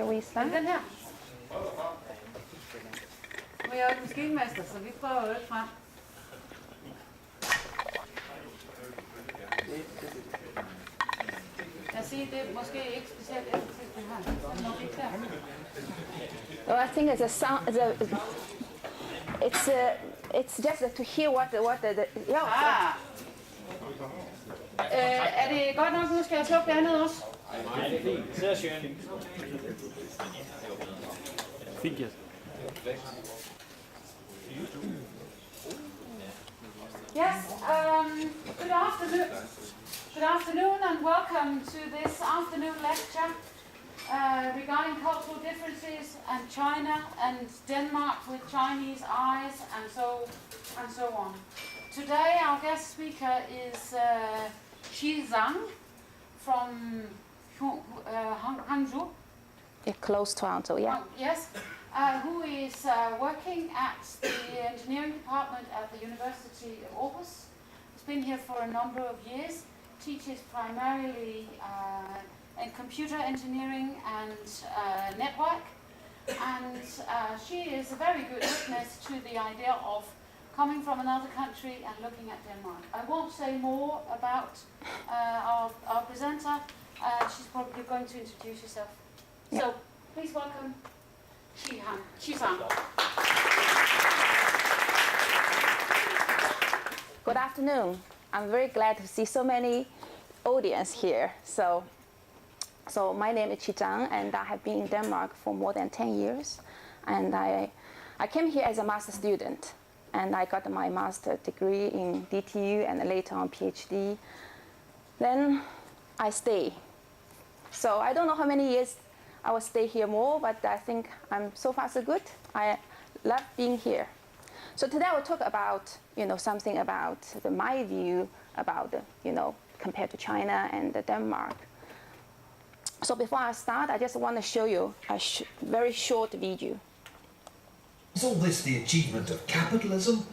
Shall we start? Den her. Nu er jeg jo ikke maskinmester, så vi prøver jo lidt frem. Jeg siger, det er måske ikke specielt effektivt, det her. Det er nok ikke der. Well, I think it's a sound. It's just to hear what the Ah. Er det godt nok, nu skal jeg slukke det andet også? Nej, det er fint. Sehr schön. Fint, yes. Yes, good afternoon. Good afternoon and welcome to this afternoon lecture regarding cultural differences and China and Denmark with Chinese eyes and so on. Today our guest speaker is Qi Zang from Hangzhou. close to Toronto, yeah. Yes, who is working at the engineering department at the University of Aarhus. He's been here for a number of years, teaches primarily in computer engineering and network, and she is a very good witness to the idea of coming from another country and looking at Denmark. I won't say more about our presenter. She's probably going to introduce herself. Yeah. So, please welcome Qi Zang. Good afternoon. I'm very glad to see so many audience here. So my name is Qi Zang, and I have been in Denmark for more than 10 years. And I came here as a master student, and I got my master degree in DTU and later on PhD. Then I stay. So I don't know how many years I will stay here more, but I think I'm so far so good. I love being here. So today I will talk about, something about my view about, compared to China and Denmark. So before I start, I just want to show you a very short video. Is all this the achievement of capitalism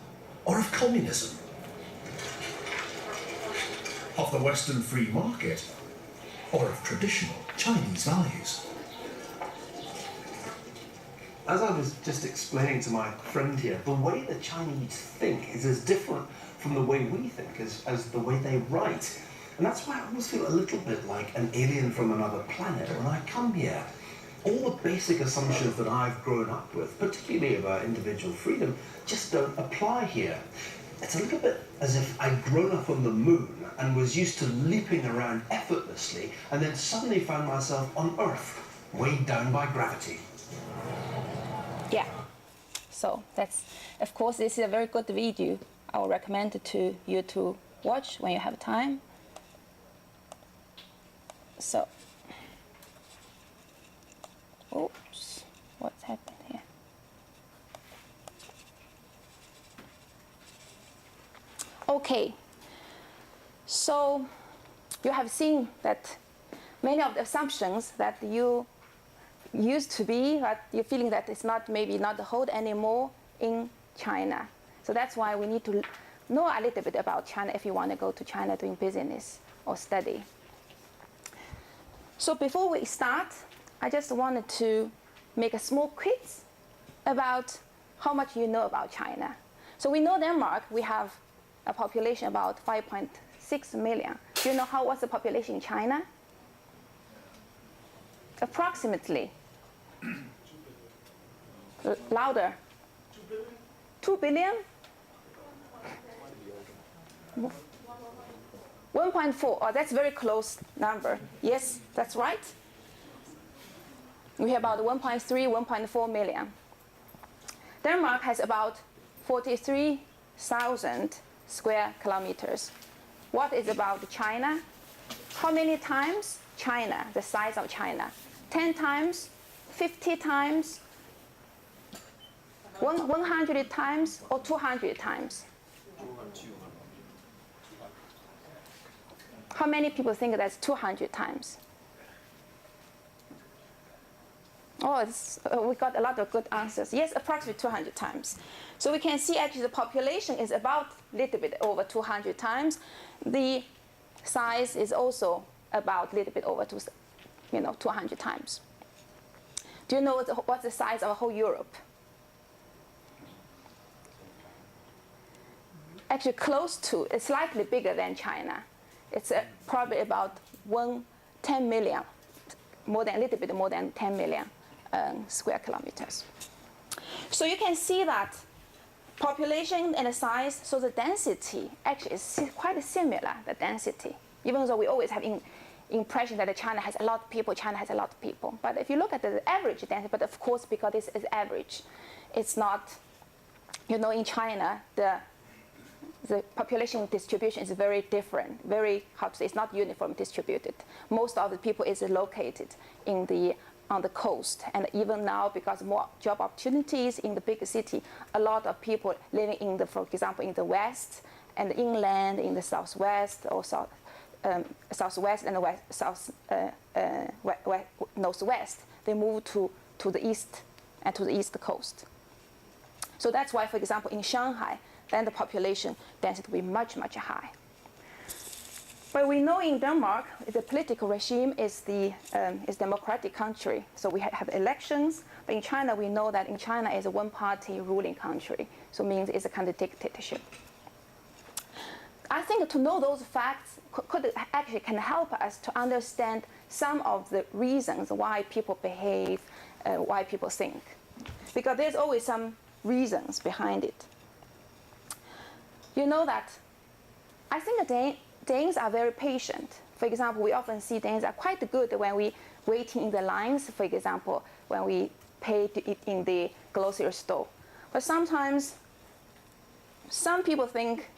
or of communism? Of the Western free market or of traditional Chinese values? As I was just explaining to my friend here, the way the Chinese think is as different from the way we think as the way they write. And that's why I almost feel a little bit like an alien from another planet when I come here. All the basic assumptions that I've grown up with, particularly about individual freedom, just don't apply here. It's a little bit as if I'd grown up on the moon and was used to leaping around effortlessly and then suddenly found myself on Earth, weighed down by gravity. Yeah, so that's, of course, this is a very good video. I would recommend it to you to watch when you have time. So, oops, what's happened here? Okay, so you have seen that many of the assumptions that you used to be, that you're feeling that it's maybe not the hold anymore in China. So that's why we need to know a little bit about China if you want to go to China doing business or study. So before we start, I just wanted to make a small quiz about how much you know about China. So we know Denmark, we have a population about 5.6 million. Do you know what's the population in China? Approximately. Louder. 2 billion? 1.4. Oh, that's a very close number. Yes, that's right. We have about 1.3, 1.4 million. Denmark has about 43,000 square kilometers. What is about China? How many times China, the size of China? 10 times, 50 times, 100 times, or 200 times? How many people think that's 200 times? Oh, we got a lot of good answers. Yes, approximately 200 times. So we can see actually the population is about a little bit over 200 times. The size is also about a little bit over 200 times. Do you know what's the size of whole Europe? Actually, close to, it's slightly bigger than China. It's probably about 10 million, a little bit more than 10 million square kilometers. So you can see that population and the size, so the density actually is quite similar, the density. Even though we always have impression that China has a lot of people, China has a lot of people. But if you look at the average density, but of course, because this is average, it's not, in China, the population distribution is very different, it's not uniform distributed. Most of the people is located on the coast, and even now, because more job opportunities in the big city, a lot of people living for example, in the west and the inland, in the southwest or southwest and the northwest, they move to the east and to the east coast. So that's why, for example, in Shanghai, then the population density will be much, much high. But we know in Denmark, the political regime is democratic country. So we have elections. But in China, we know that in China is a one-party ruling country. So it means it's a kind of dictatorship. I think to know those facts can help us to understand some of the reasons why people behave, why people think. Because there's always some reasons behind it. You know that I think Danes are very patient. For example, we often see Danes are quite good when we waiting in the lines, for example, when we pay to eat in the grocery store. But sometimes some people think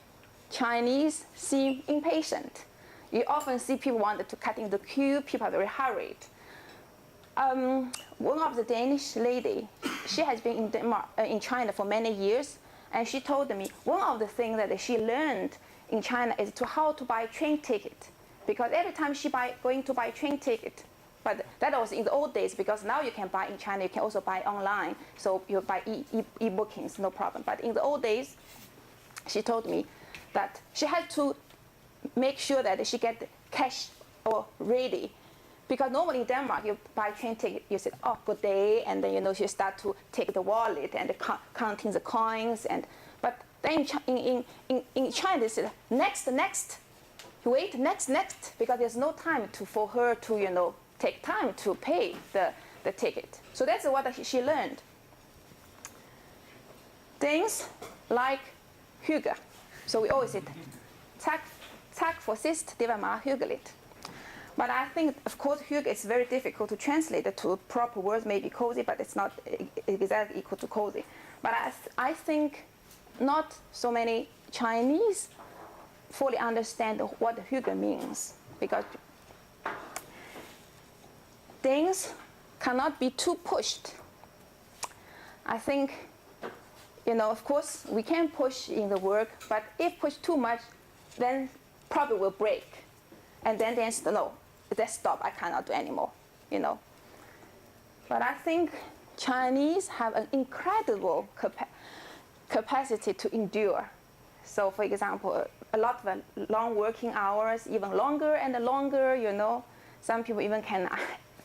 Chinese seem impatient. You often see people wanted to cut in the queue, people are very hurried. One of the Danish lady, she has been in China for many years, and she told me one of the things that she learned in China is how to buy train ticket. Because every time she going to buy train ticket, but that was in the old days, because now you can buy in China, you can also buy online, so you buy e-bookings, no problem. But in the old days, she told me that she had to make sure that she get cash or ready. Because normally in Denmark, you buy train ticket, you say, oh, good day, and then you start to take the wallet and counting the coins. But then in China, they say, next, you wait, next, because there's no time for her to take time to pay the ticket. So that's what she learned. Things like hygge. So we always say, tak for sist, det var meget hyggeligt. But I think, of course, hygge is very difficult to translate to proper words, maybe cozy, but it's not exactly equal to cozy. But I think not so many Chinese fully understand what hygge means, because things cannot be too pushed. I think, of course, we can push in the work, but if pushed too much, then probably will break. And then no, let's stop, I cannot do anymore, But I think Chinese have an incredible capacity to endure. So, for example, a lot of long working hours, even longer and longer, Some people even can,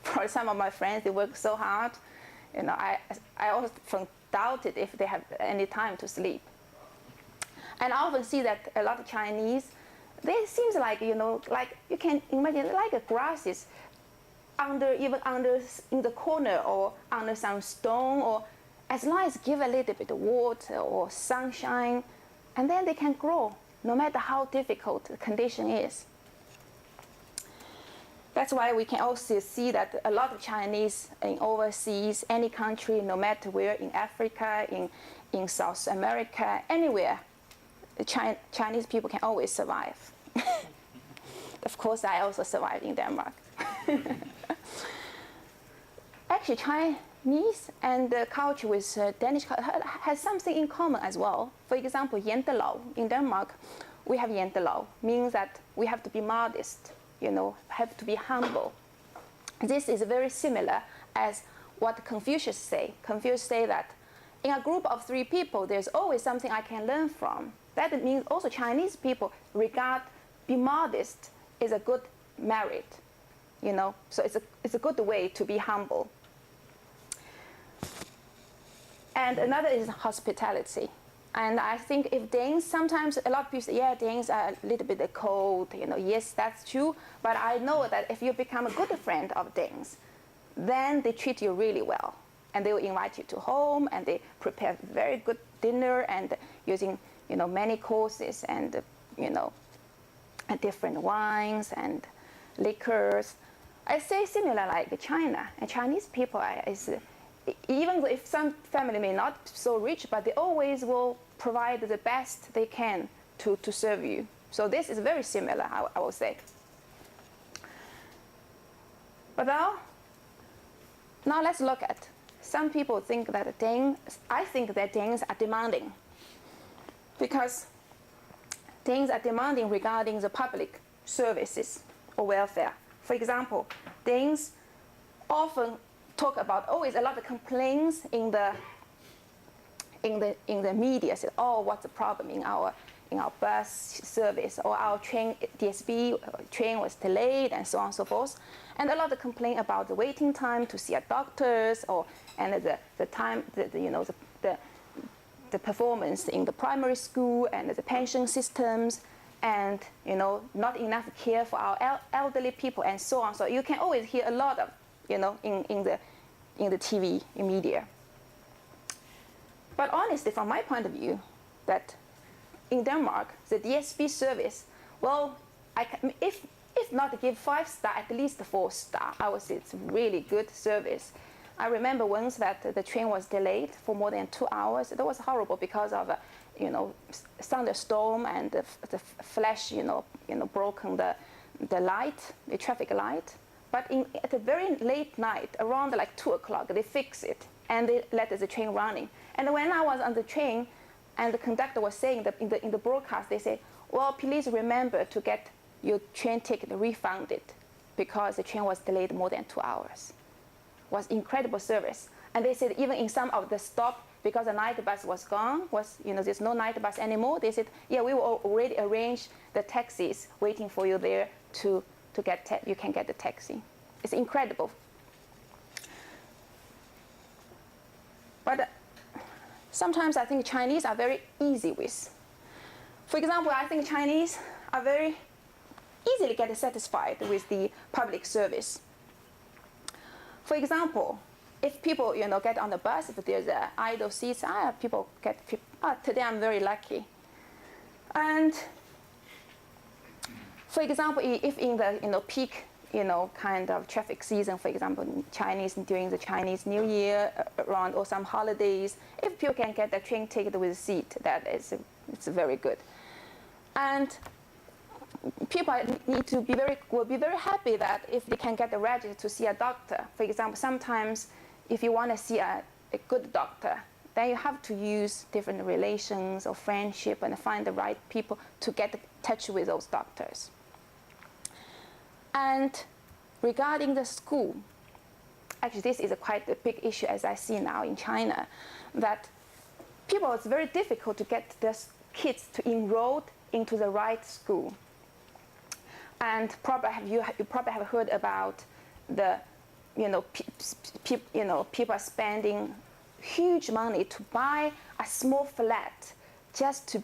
for some of my friends, they work so hard. I often doubted if they have any time to sleep. And I often see that a lot of Chinese, they seems like, like you can imagine like a grasses even under in the corner or under some stone, or as long as give a little bit of water or sunshine, and then they can grow no matter how difficult the condition is. That's why we can also see that a lot of Chinese in overseas, any country, no matter where, in Africa, in South America, anywhere, the Chinese people can always survive. Of course, I also survived in Denmark. Actually, Chinese and the culture with Danish culture has something in common as well. For example, jantelov. In Denmark, we have jantelov, means that we have to be modest, have to be humble. This is very similar as what Confucius say. Confucius say that in a group of 3 people, there's always something I can learn from. That means also Chinese people regard be modest is a good merit, So it's a good way to be humble. And another is hospitality. And I think if Danes, sometimes a lot of people say, yeah, Danes are a little bit cold, yes, that's true. But I know that if you become a good friend of Danes, then they treat you really well. And they will invite you to home, and they prepare very good dinner, and using, many courses, and, and different wines and liquors. I say similar like China. And Chinese people even if some family may not be so rich, but they always will provide the best they can to serve you. So this is very similar, I will say. But now let's look at, some people think that I think that Danes are demanding, because Danes are demanding regarding the public services or welfare. For example, Danes often talk about always a lot of complaints in the media. Say, oh, what's the problem in our bus service, or our train, DSB train was delayed, and so on and so forth. And a lot of complaint about the waiting time to see a doctors, and the time, the performance in the primary school, and the pension systems, and not enough care for our elderly people, and so on. So you can always hear a lot of in the TV, in media. But honestly, from my point of view, that in Denmark, the DSB service, well, if not give 5 star, at least 4 star, I would say it's really good service. I remember once that the train was delayed for more than 2 hours. That was horrible because of thunderstorm, and the flash, broken the light, the traffic light. But at a very late night, around like 2 o'clock, they fixed it, and they let the train running. And when I was on the train, and the conductor was saying that in the broadcast, they say, well, please remember to get your train ticket refunded, because the train was delayed more than 2 hours. It was incredible service. And they said even in some of the stop, because the night bus was gone, there's no night bus anymore, they said, yeah, we will already arrange the taxis waiting for you there you can get the taxi. It's incredible. But sometimes I think Chinese are very easy with. For example, I think Chinese are very easily get satisfied with the public service. For example, if people get on the bus, if there's idle seats, people get, today I'm very lucky. And for example, if in the peak kind of traffic season, for example, during the Chinese New Year around, or some holidays, if people can get the train ticket with a seat, it's very good. And people will be very happy that if they can get the register to see a doctor. For example, sometimes if you want to see a good doctor, then you have to use different relations or friendship and find the right people to get in touch with those doctors. And regarding the school, actually this is quite a big issue as I see now in China, that it's very difficult to get the kids to enroll into the right school. And you probably have heard about the, people are spending huge money to buy a small flat just to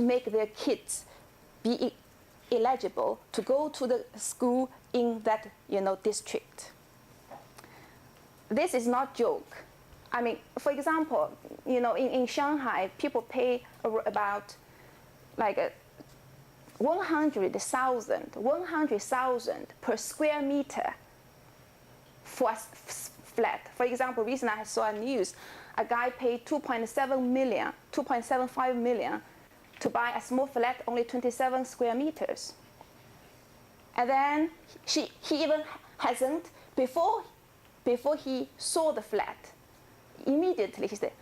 make their kids be eligible to go to the school in that district. This is not joke. I mean, for example, in Shanghai, people pay about like 100,000 per square meter for a flat. For example, recently I saw a news, a guy paid 2.75 million to buy a small flat, only 27 square meters. And then he even hasn't, before he saw the flat, immediately he said,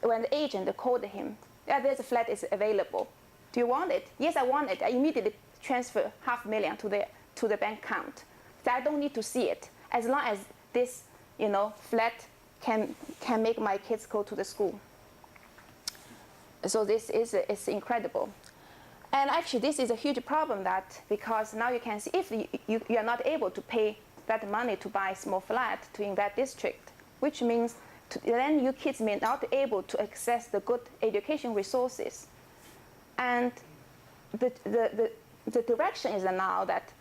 when the agent called him, yeah, there's a flat is available. Do you want it? Yes, I want it. I immediately transfer $500,000 to the bank account. So I don't need to see it, as long as this, flat can make my kids go to the school. So this is it's incredible. And actually, this is a huge problem, because now you can see if you are not able to pay that money to buy a small flat in that district, which means then your kids may not be able to access the good education resources. And the direction is now that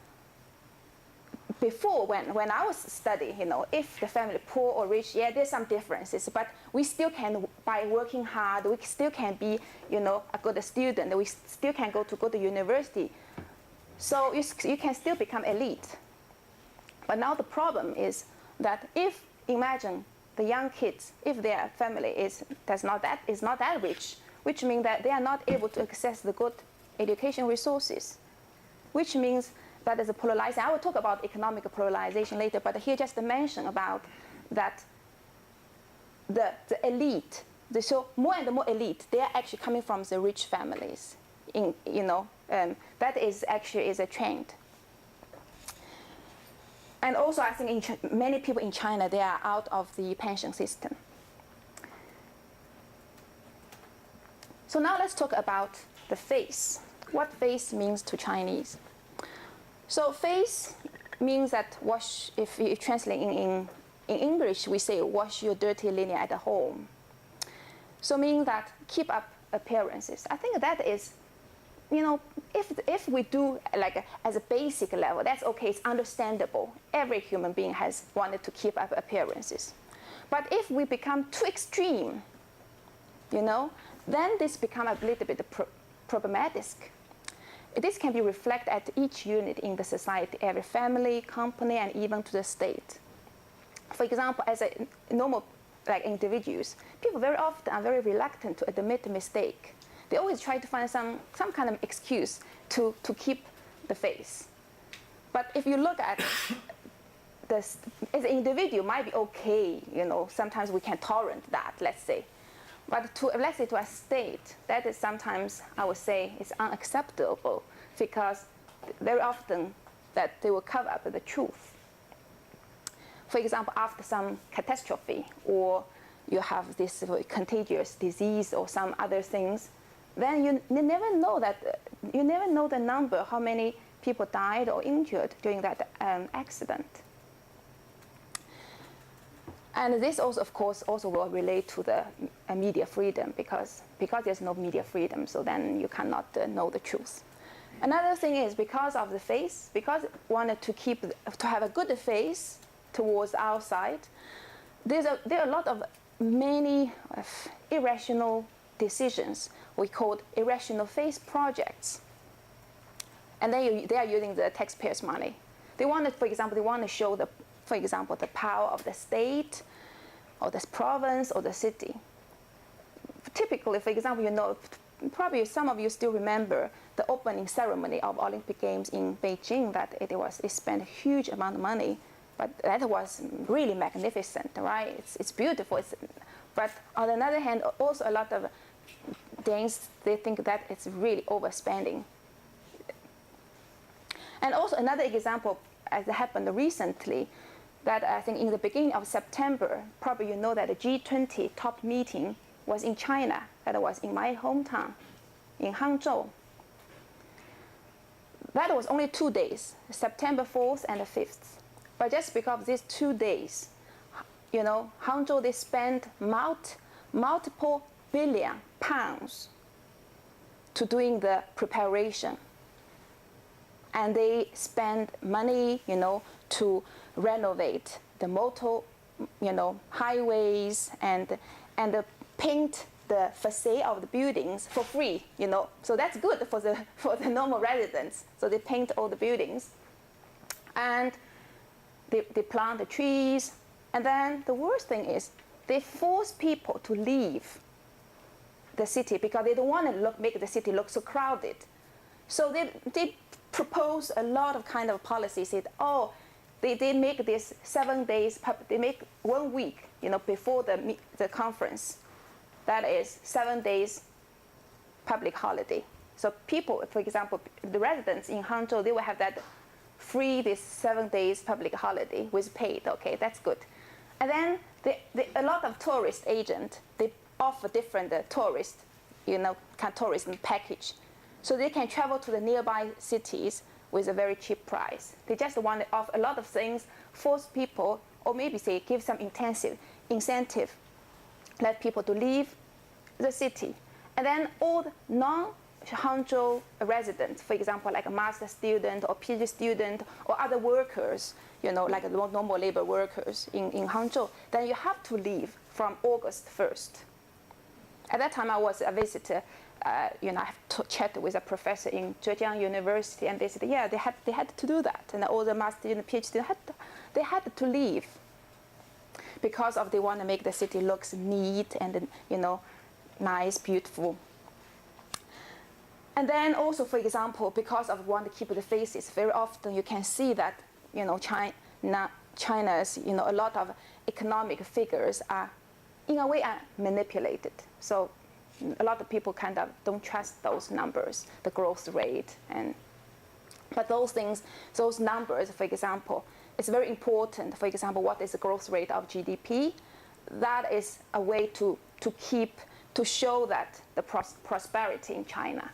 before, when I was studying, if the family poor or rich, yeah, there's some differences, but we still can, by working hard, we still can be, a good student. We still can go to good university. So you can still become elite. But now the problem is that imagine the young kids, if their family is not that rich, which means that they are not able to access the good education resources, which means that is a polarization. I will talk about economic polarization later, but here just to mention about that the elite, so more and more elite, they are actually coming from the rich families. That is actually a trend. And also, I think many people in China, they are out of the pension system. So now let's talk about the face. What face means to Chinese. So face means that wash, if you translate in English, we say wash your dirty linen at home. So meaning that keep up appearances. I think that is, if we do like as a basic level, that's okay, it's understandable. Every human being has wanted to keep up appearances. But if we become too extreme, then this becomes a little bit problematic. This can be reflected at each unit in the society, every family, company, and even to the state. For example, as a normal individuals, people very often are very reluctant to admit a mistake. They always try to find some kind of excuse to keep the face. But if you look at this, as an individual, might be okay, sometimes we can tolerate that, let's say. But let's say to a state, that is sometimes, I would say, is unacceptable, because very often that they will cover up the truth. For example, after some catastrophe, or you have this contagious disease or some other things, then you never know the number, how many people died or injured during that accident. And this also, of course, also will relate to the media freedom, because there's no media freedom, so then you cannot know the truth. Another thing is because of the face, because wanted to have a good face towards outside, there are a lot of many irrational decisions we call irrational face projects. And they are using the taxpayers' money. They want to, for example, show the power of the state, or the province, or the city. Typically, for example, probably some of you still remember the opening ceremony of Olympic Games in Beijing, that it spent a huge amount of money, but that was really magnificent, right? It's beautiful. But on the other hand, also a lot of Danes, they think that it's really overspending. And also another example, as happened recently, that I think in the beginning of September, probably you know that the G20 top meeting was in China. That was in my hometown, in Hangzhou. That was only 2 days, September 4th and the 5th. But just because of these 2 days, Hangzhou, they spent multiple billion pounds to doing the preparation. And they spend money, to renovate the highways and paint the facade of the buildings for free, So that's good for the normal residents. So they paint all the buildings, and they plant the trees. And then the worst thing is they force people to leave the city because they don't want to make the city look so crowded. So they propose a lot of kind of policies that, they make this 7 days, they make 1 week, before the conference. That is 7 days public holiday. So people, for example, the residents in Hangzhou, they will have that free, this 7 days public holiday with paid. Okay, that's good. And then a lot of tourist agents, they offer different tourism package. So they can travel to the nearby cities with a very cheap price. They just want to offer a lot of things, force people, or maybe say give some incentive let people to leave the city. And then all the non-Hangzhou residents, for example, like a master student or PhD student or other workers, like normal labor workers in Hangzhou, then you have to leave from August 1st. At that time, I was a visitor. I have to chat with a professor in Zhejiang University, and they said, yeah, they had to do that. And all the master and PhD students they had to leave because they want to make the city looks neat and nice, beautiful. And then also, for example, because of want to keep the faces, very often you can see that China's a lot of economic figures are in a way are manipulated. So a lot of people kind of don't trust those numbers, the growth rate, but those numbers, for example, it's very important. For example, what is the growth rate of GDP? That is a way to show that the prosperity in China.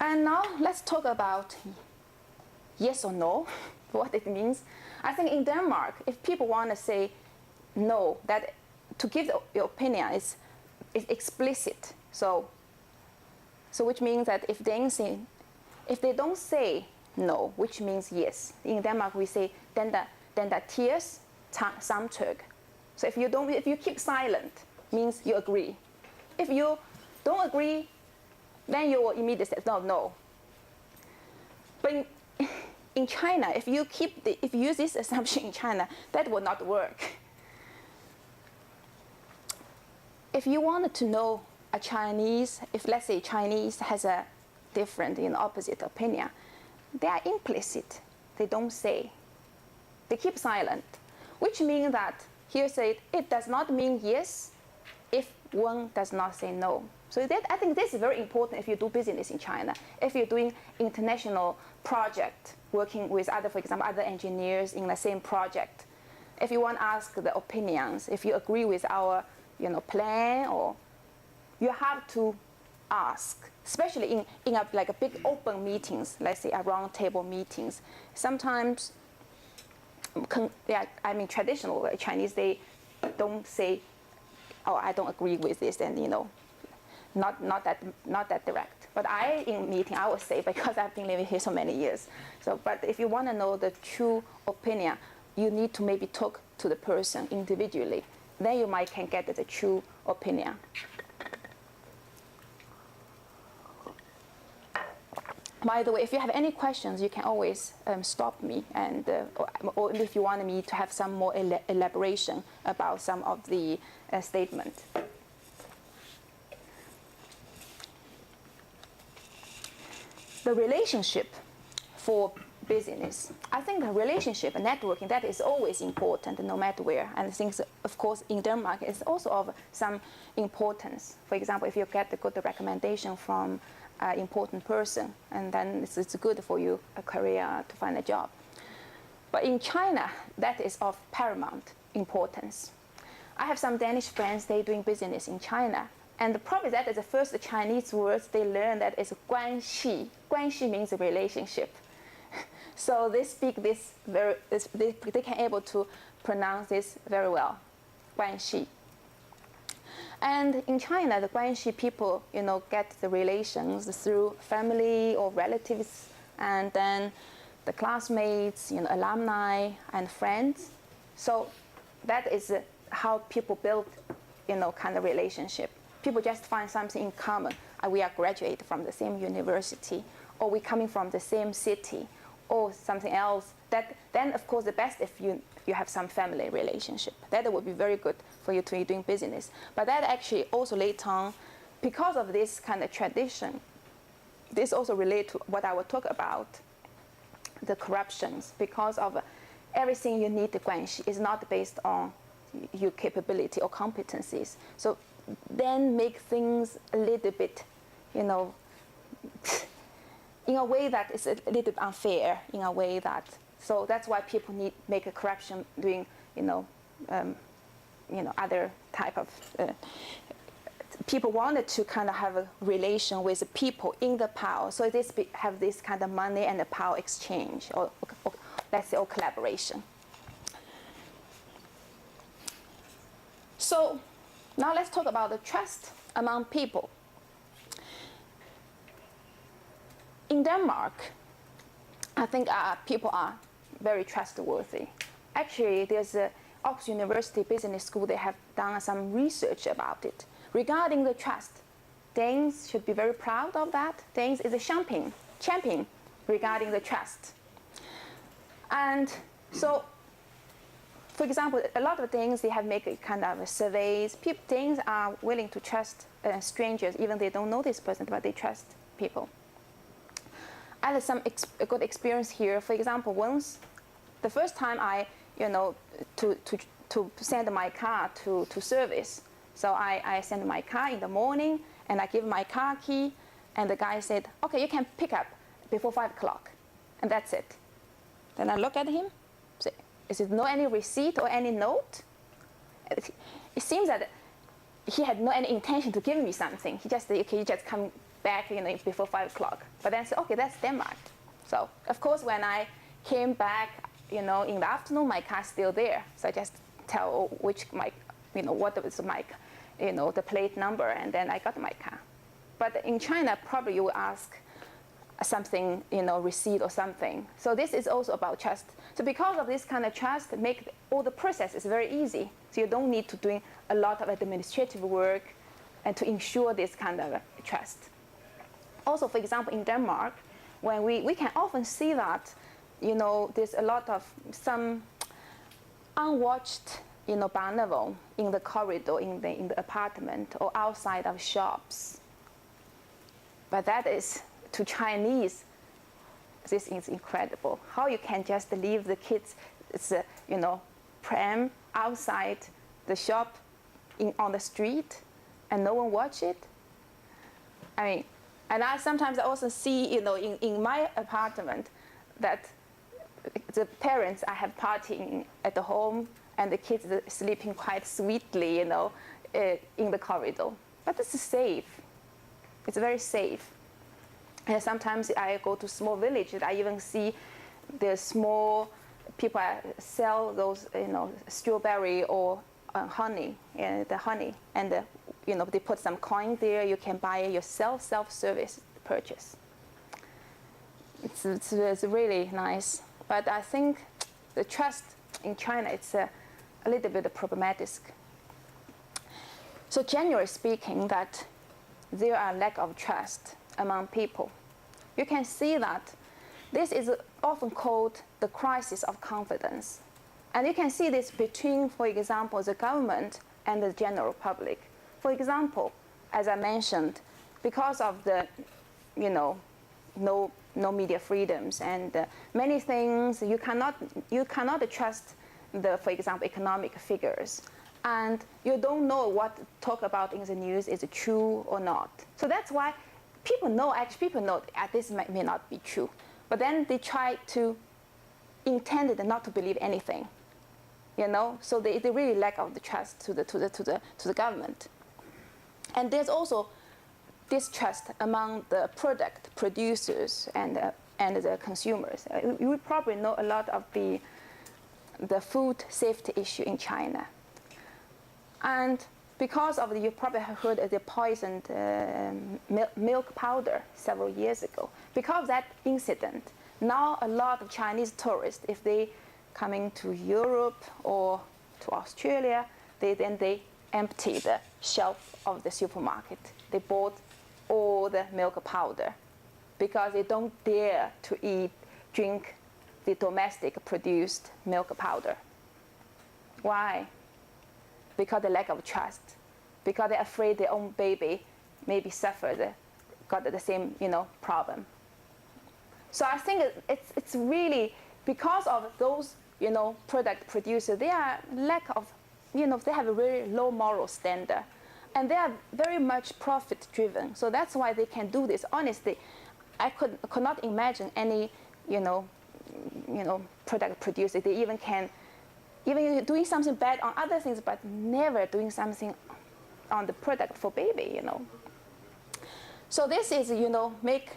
And now let's talk about yes or no, what it means. I think in Denmark, if people want to say no, that to give your opinion is explicit. So which means that if they don't say no, which means yes. In Denmark we say den der ties samtykke. So if you keep silent, means you agree. If you don't agree, then you will immediately say no. But in China, if you use this assumption in China, that will not work. If you wanted to know a Chinese, if let's say Chinese has a different, opposite opinion, they are implicit. They don't say. They keep silent, which means that here said it does not mean yes if one does not say no. So I think this is very important if you do business in China. If you're doing international project, working with for example, other engineers in the same project, if you want to ask the opinions, if you agree with our plan, or you have to ask, especially in a big open meetings, let's say a round table meetings. Sometimes, traditional Chinese, they don't say, oh, I don't agree with this, and not that direct. But in meeting, I would say, because I've been living here so many years. But if you want to know the true opinion, you need to maybe talk to the person individually. Then you can get the true opinion. By the way, if you have any questions, you can always stop me, and or if you want me to have some more elaboration about some of the statement. The relationship for business. I think the relationship and networking, that is always important no matter where. And I think, of course, in Denmark, it's also of some importance. For example, if you get a good recommendation from an important person, and then it's good for you, a career, to find a job. But in China, that is of paramount importance. I have some Danish friends, they're doing business in China. And the problem is that is the first Chinese words they learn that is 关系. 关系 means a relationship. So they speak this they can able to pronounce this very well, 关系. And in China, the 关系 people, get the relations through family or relatives, and then the classmates, alumni and friends. So that is how people build, kind of relationship. People just find something in common. We are graduated from the same university, or we coming from the same city, or something else. Then of course the best if you have some family relationship. That would be very good for you to be doing business. But that actually also later on, because of this kind of tradition, this also relates to what I will talk about, the corruptions, because of everything you need the 关系 is not based on your capability or competencies. So then make things a little bit, in a way that is a little bit unfair, in a way that, so that's why people make a corruption doing, other type of, people wanted to kind of have a relation with the people in the power. So have this kind of money and the power exchange, or let's say, or collaboration. So now let's talk about the trust among people. In Denmark, I think people are very trustworthy. Actually, there's a Oxford University Business School, they have done some research about it. Regarding the trust, Danes should be very proud of that. Danes is a champion regarding the trust. And so, for example, a lot of Danes, they have made kind of surveys. Danes are willing to trust strangers, even they don't know this person, but they trust people. I had some good experience here. For example, once, the first time I, to send my car to service. So I send my car in the morning, and I give my car key, and the guy said, okay, you can pick up before 5 o'clock, and that's it. Then I look at him, say, is there no any receipt or any note? It seems that he had no any intention to give me something. He just said, okay, you just come back, before 5 o'clock. But then I said, okay, that's Denmark. So of course, when I came back, in the afternoon, my car's still there. So I just tell what was my, the plate number, and then I got my car. But in China, probably you will ask something, receipt or something. So this is also about trust. So because of this kind of trust, make all the processes very easy. So you don't need to do a lot of administrative work and to ensure this kind of trust. Also, for example, in Denmark, when we can often see that, there's a lot of some unwatched, barnacle in the corridor, in the apartment, or outside of shops. But that is, to Chinese, this is incredible. How you can just leave the kids, pram outside the shop on the street, and no one watch it? I mean, and sometimes I also see, in my apartment, that the parents I have partying at the home, and the kids are sleeping quite sweetly, in the corridor. But this is safe. It's very safe. And sometimes I go to small villages. I even see the small people sell those, strawberry or honey, the honey, and they put some coin there. You can buy it yourself, self-service purchase. It's really nice. But I think the trust in China, it's a little bit problematic. So generally speaking, that there are lack of trust among people. You can see that this is often called the crisis of confidence. And you can see this between, for example, the government and the general public. For example, as I mentioned, because of the, no media freedoms and many things, you cannot trust the, for example, economic figures. And you don't know what talk about in the news is true or not. So that's why people know this may not be true. But then they try to intend not to believe anything. So they really lack of the trust to the government. And there's also distrust among the product producers and the consumers. You would probably know a lot of the food safety issue in China. And because of you probably have heard of the poisoned milk powder several years ago. Because of that incident, now a lot of Chinese tourists, if they coming to Europe or to Australia, they empty the shelf of the supermarket. They bought all the milk powder because they don't dare to drink the domestic produced milk powder. Why? Because the lack of trust. Because they're afraid their own baby maybe got the same problem. So I think it's really because of those product producers, they are lack of they have a very low moral standard, and they are very much profit driven. So that's why they can do this. Honestly, I could not imagine any product producer. They even doing something bad on other things, but never doing something on the product for baby. So this is make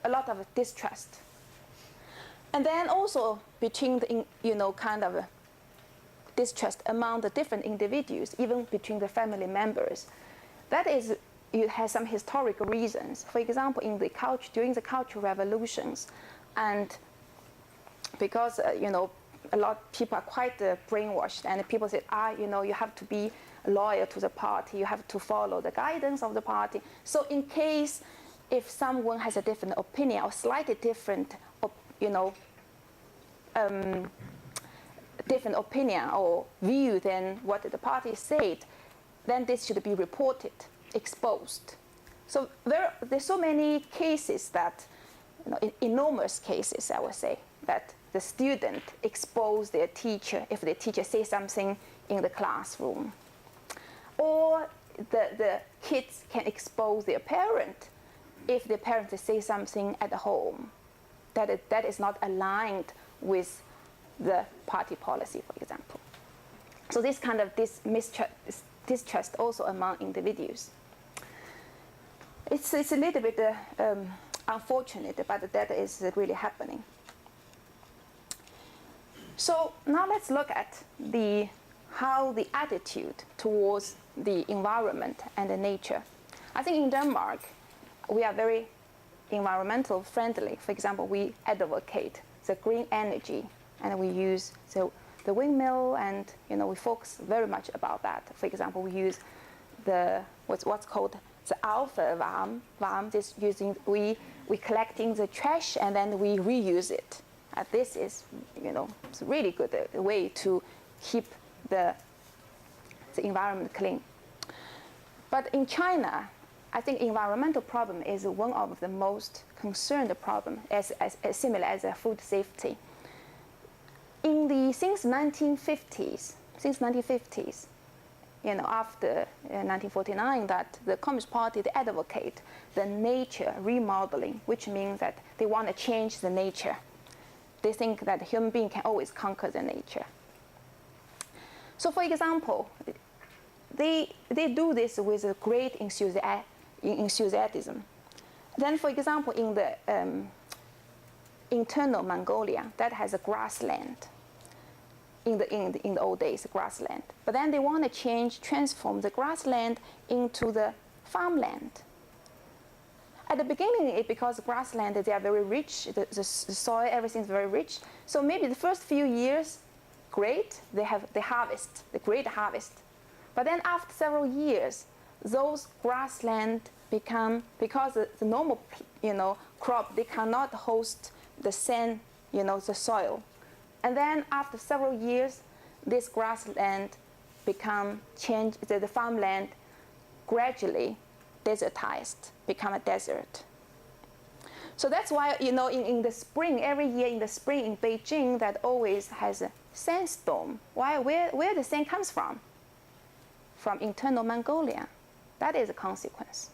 a lot of distrust. And then also between the kind of distrust among the different individuals, even between the family members. That is, it has some historical reasons. For example, in the during the cultural revolutions, and because a lot of people are quite brainwashed, and people say, you have to be loyal to the party, you have to follow the guidance of the party. So in case if someone has a different opinion or slightly different, different opinion or view than what the party said, then this should be reported, exposed. So there's so many cases that, enormous cases, I would say, that the student expose their teacher if the teacher says something in the classroom. Or the kids can expose their parent if the parent say something at home that is not aligned with the party policy, for example. So this kind of distrust also among individuals. It's a little bit unfortunate, but that is really happening. So now let's look at how the attitude towards the environment and the nature. I think in Denmark, we are very environmental friendly. For example, we advocate the green energy, and we use the windmill, and we focus very much about that. For example, we use what's called the alpha varm. This using we collecting the trash and then we reuse it. This is it's a really good way to keep the environment clean. But in China, I think environmental problem is one of the most concerned problem, as similar as food safety. Since 1950s, after 1949, that the Communist Party, they advocate the nature remodeling, which means that they want to change the nature. They think that the human being can always conquer the nature. So, for example, they do this with a great enthusiasm. Then, for example, in the internal Mongolia, that has a grassland. In the old days, grassland. But then they want to transform the grassland into the farmland. At the beginning, because grassland, they are very rich, the soil, everything's very rich. So maybe the first few years, great, they harvest, the great harvest. But then after several years, those grassland become, because the normal crop, they cannot host the sand, the soil. And then after several years, this grassland the farmland gradually desertized, become a desert. So that's why, in the spring, every year in the spring in Beijing, that always has a sandstorm. Why? Where the sand comes from? From internal Mongolia. That is a consequence.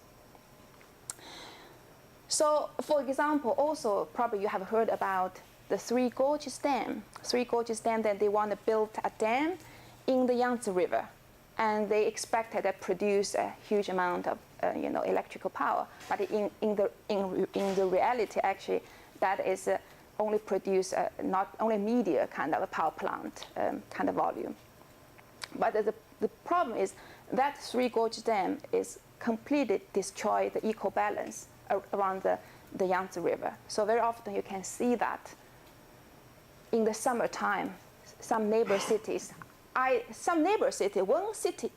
So, for example, also probably you have heard about the Three Gorges Dam. Three Gorges Dam, that they want to build a dam in the Yangtze River, and they expected to produce a huge amount of electrical power. But in the reality, actually, that is only produce not only media kind of a power plant kind of volume. But the problem is that Three Gorges Dam is completely destroy the eco balance around the Yangtze River. So very often you can see that in the summertime, some neighbor cities,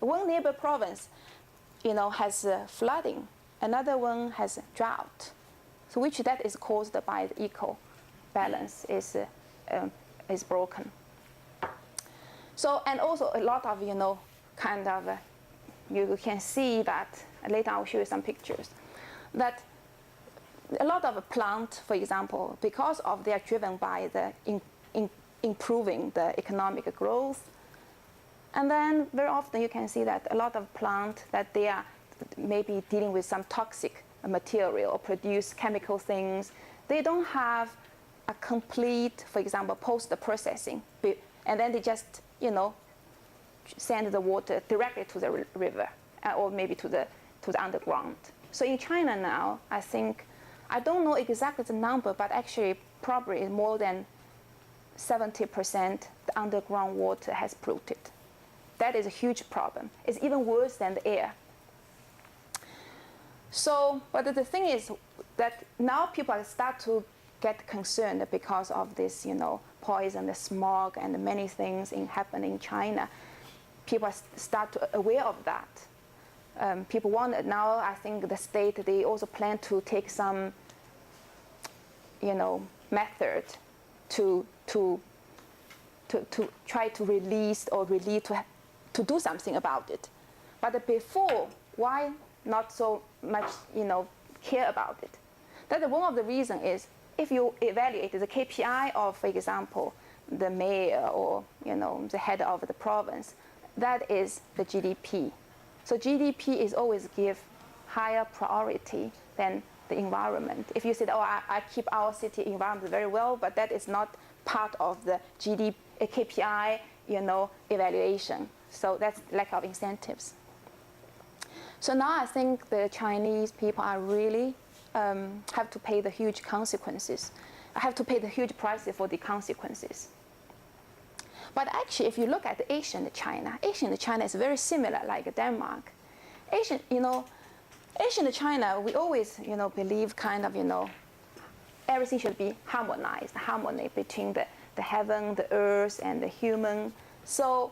one neighbor province, has flooding, another one has drought, so which that is caused by the eco balance is broken. So, and also a lot of you can see that later. I'll show you some pictures that a lot of plant, for example, because of they are driven by the improving the economic growth. And then very often you can see that a lot of plant that they are maybe dealing with some toxic material or produce chemical things. They don't have a complete, for example, post-processing. And then they just, send the water directly to the river or maybe to the underground. So in China now, I think, I don't know exactly the number, but actually probably more than 70% the underground water has polluted. That is a huge problem. It's even worse than the air. So, but the thing is that now people start to get concerned because of this, poison, the smog, and many things happening in China. People start to aware of that. People want now. I think the state, they also plan to take some, method to try to release or relieve to do something about it. But before, why not so much, care about it? That one of the reasons is if you evaluate the KPI of, for example, the mayor or the head of the province, that is the GDP. So GDP is always give higher priority than the environment. If you said, oh, I keep our city environment very well, but that is not part of the GDP KPI, evaluation. So that's lack of incentives. So now I think the Chinese people are really have to pay the huge consequences. Have to pay the huge price for the consequences. But actually, if you look at ancient China is very similar, like Denmark. Ancient China, we always, believe kind of, everything should be harmonized, harmony between the heaven, the earth, and the human. So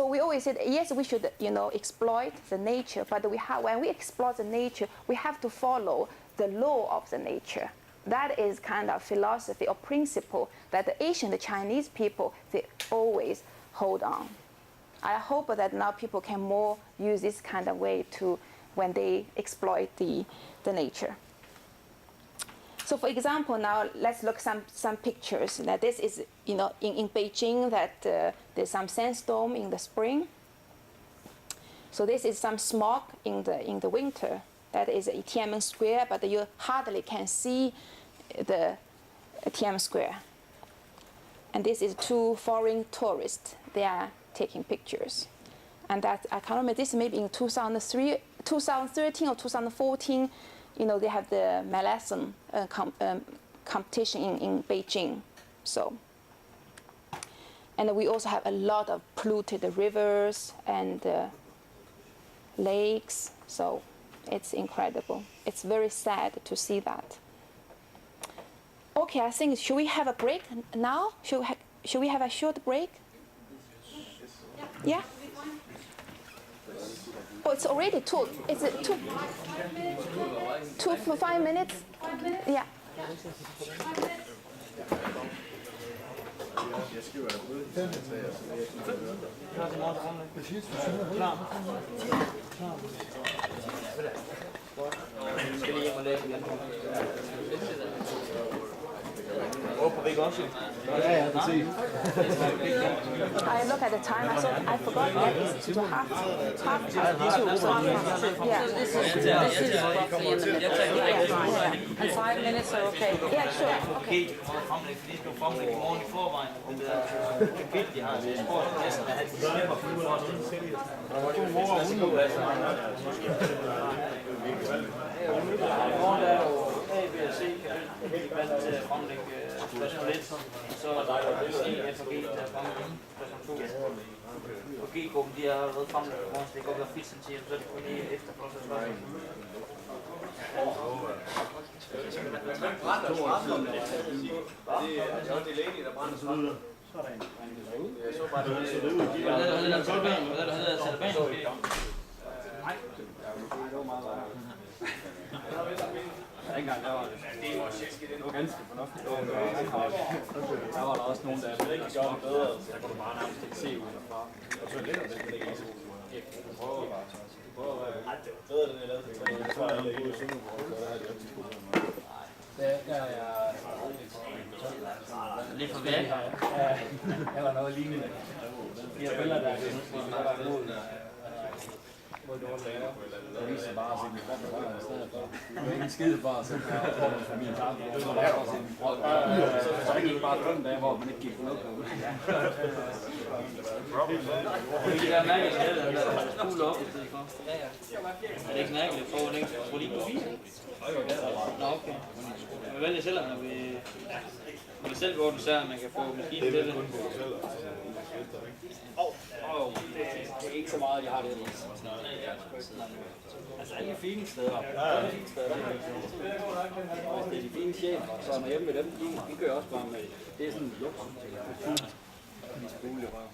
we always said, yes, we should, exploit the nature, but when we exploit the nature, we have to follow the law of the nature. That is kind of philosophy or principle that the ancient Chinese people, they always hold on. I hope that now people can more use this kind of way to when they exploit the nature. So for example, now let's look some pictures. Now this is, in Beijing that there's some sandstorm in the spring. So this is some smog in the winter. That is Tiananmen Square, but you hardly can see the Tiananmen Square. And this is 2 foreign tourists. They are taking pictures. And that, I can't remember, this maybe in 2013 or 2014, they have the marathon competition in Beijing. So, and we also have a lot of polluted rivers and lakes. So it's incredible. It's very sad to see that. Okay, I think, should we have a break now? Should we have a short break? Yeah? Oh, it's already 2. Is it 2? 2 for 5 minutes? 5 minutes? Yeah. 5 minutes? I look at the time. I forgot that it's to half 2. Yeah. And 5 minutes are okay. Yeah, sure. Okay. Og G-gruppen, de har været fremlagt i morgen, så det kan godt være fint, så det kunne lige efter for os. Det er lægeligt, der brænder sådan. Jeg så bare det. Der hedder Taliban. Nej. Det var meget værre. Ikke engang, der var det var ganske fornuftigt. Der var der også nogen, der ikke gjorde det bedre, så der kunne du bare nærmest ikke se ud derfra. Og så lidt, det ikke så du prøver bare. Ej, det var bedre, den jeg lavede til 3. Jeg tror, jeg lavede ude i Sønderborg, så der havde de rigtig gode. Der er jeg... Lidt for væk. Jeg var noget lignende. De her billeder, der var imod. Hvor det var lærer. Det viser bare at se min krop, der var i stedet for. Det var ikke en skide for at sætte mig på for min tanke. Det var lærer at se min krop. Så det gik bare drømme dage, hvor man ikke gik på noget. Det er mærkeligt, at den der kugle op i stedet for. Er det ikke mærkeligt for, at den får lige på vise? Nå, okay. Man vælger selv, om man selv går den sær, man kan få maskinen til det. Det er ikke så meget, jeg har det. Altså alle de fine steder. Hvis det er de fine chefer, så er man hjemme med dem. De kører også bare med. Det er sådan en luksus. De spule røv.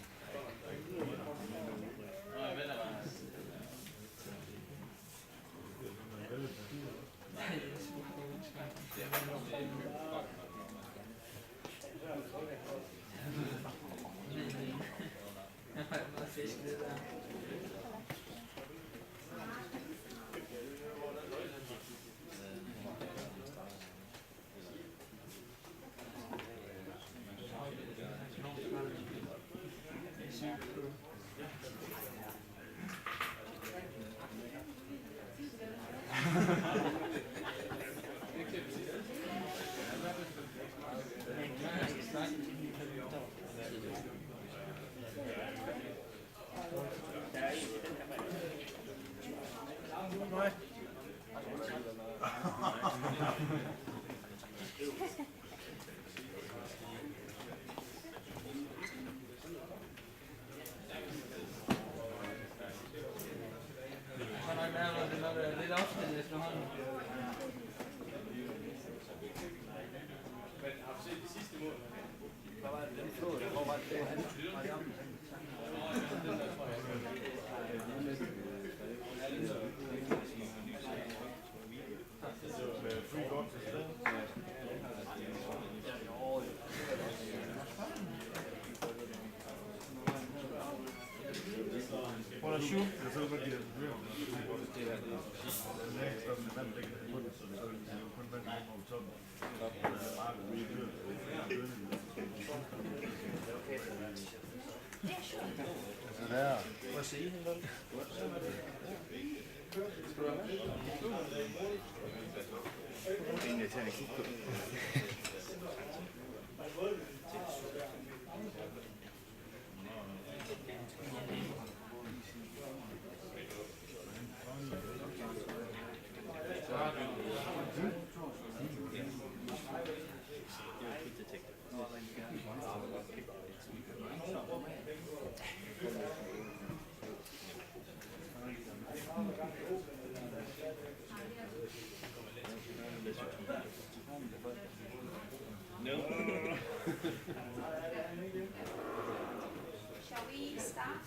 Shall we start?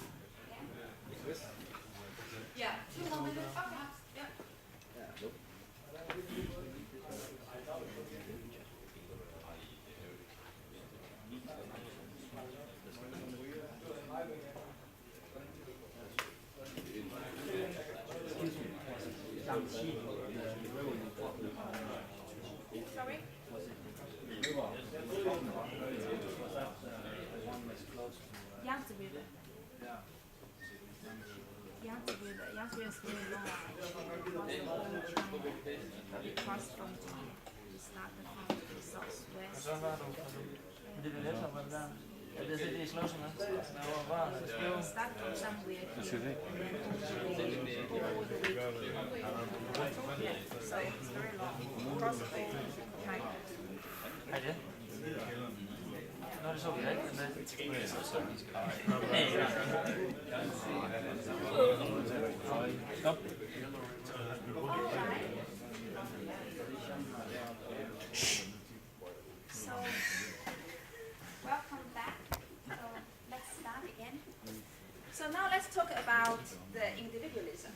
Yeah. 2 more minutes. Okay. Yeah. Sorry? Yangtze is very long. Across from China. It's not the southwest. Så var du. Det er lettere, hvad der er. Det er det, slår sig med. Start from somewhere here. So it's very long. Cross over China. Hej det. Nå, det så vi ikke. Stop. So, welcome back. So, let's start again. So now let's talk about the individualism.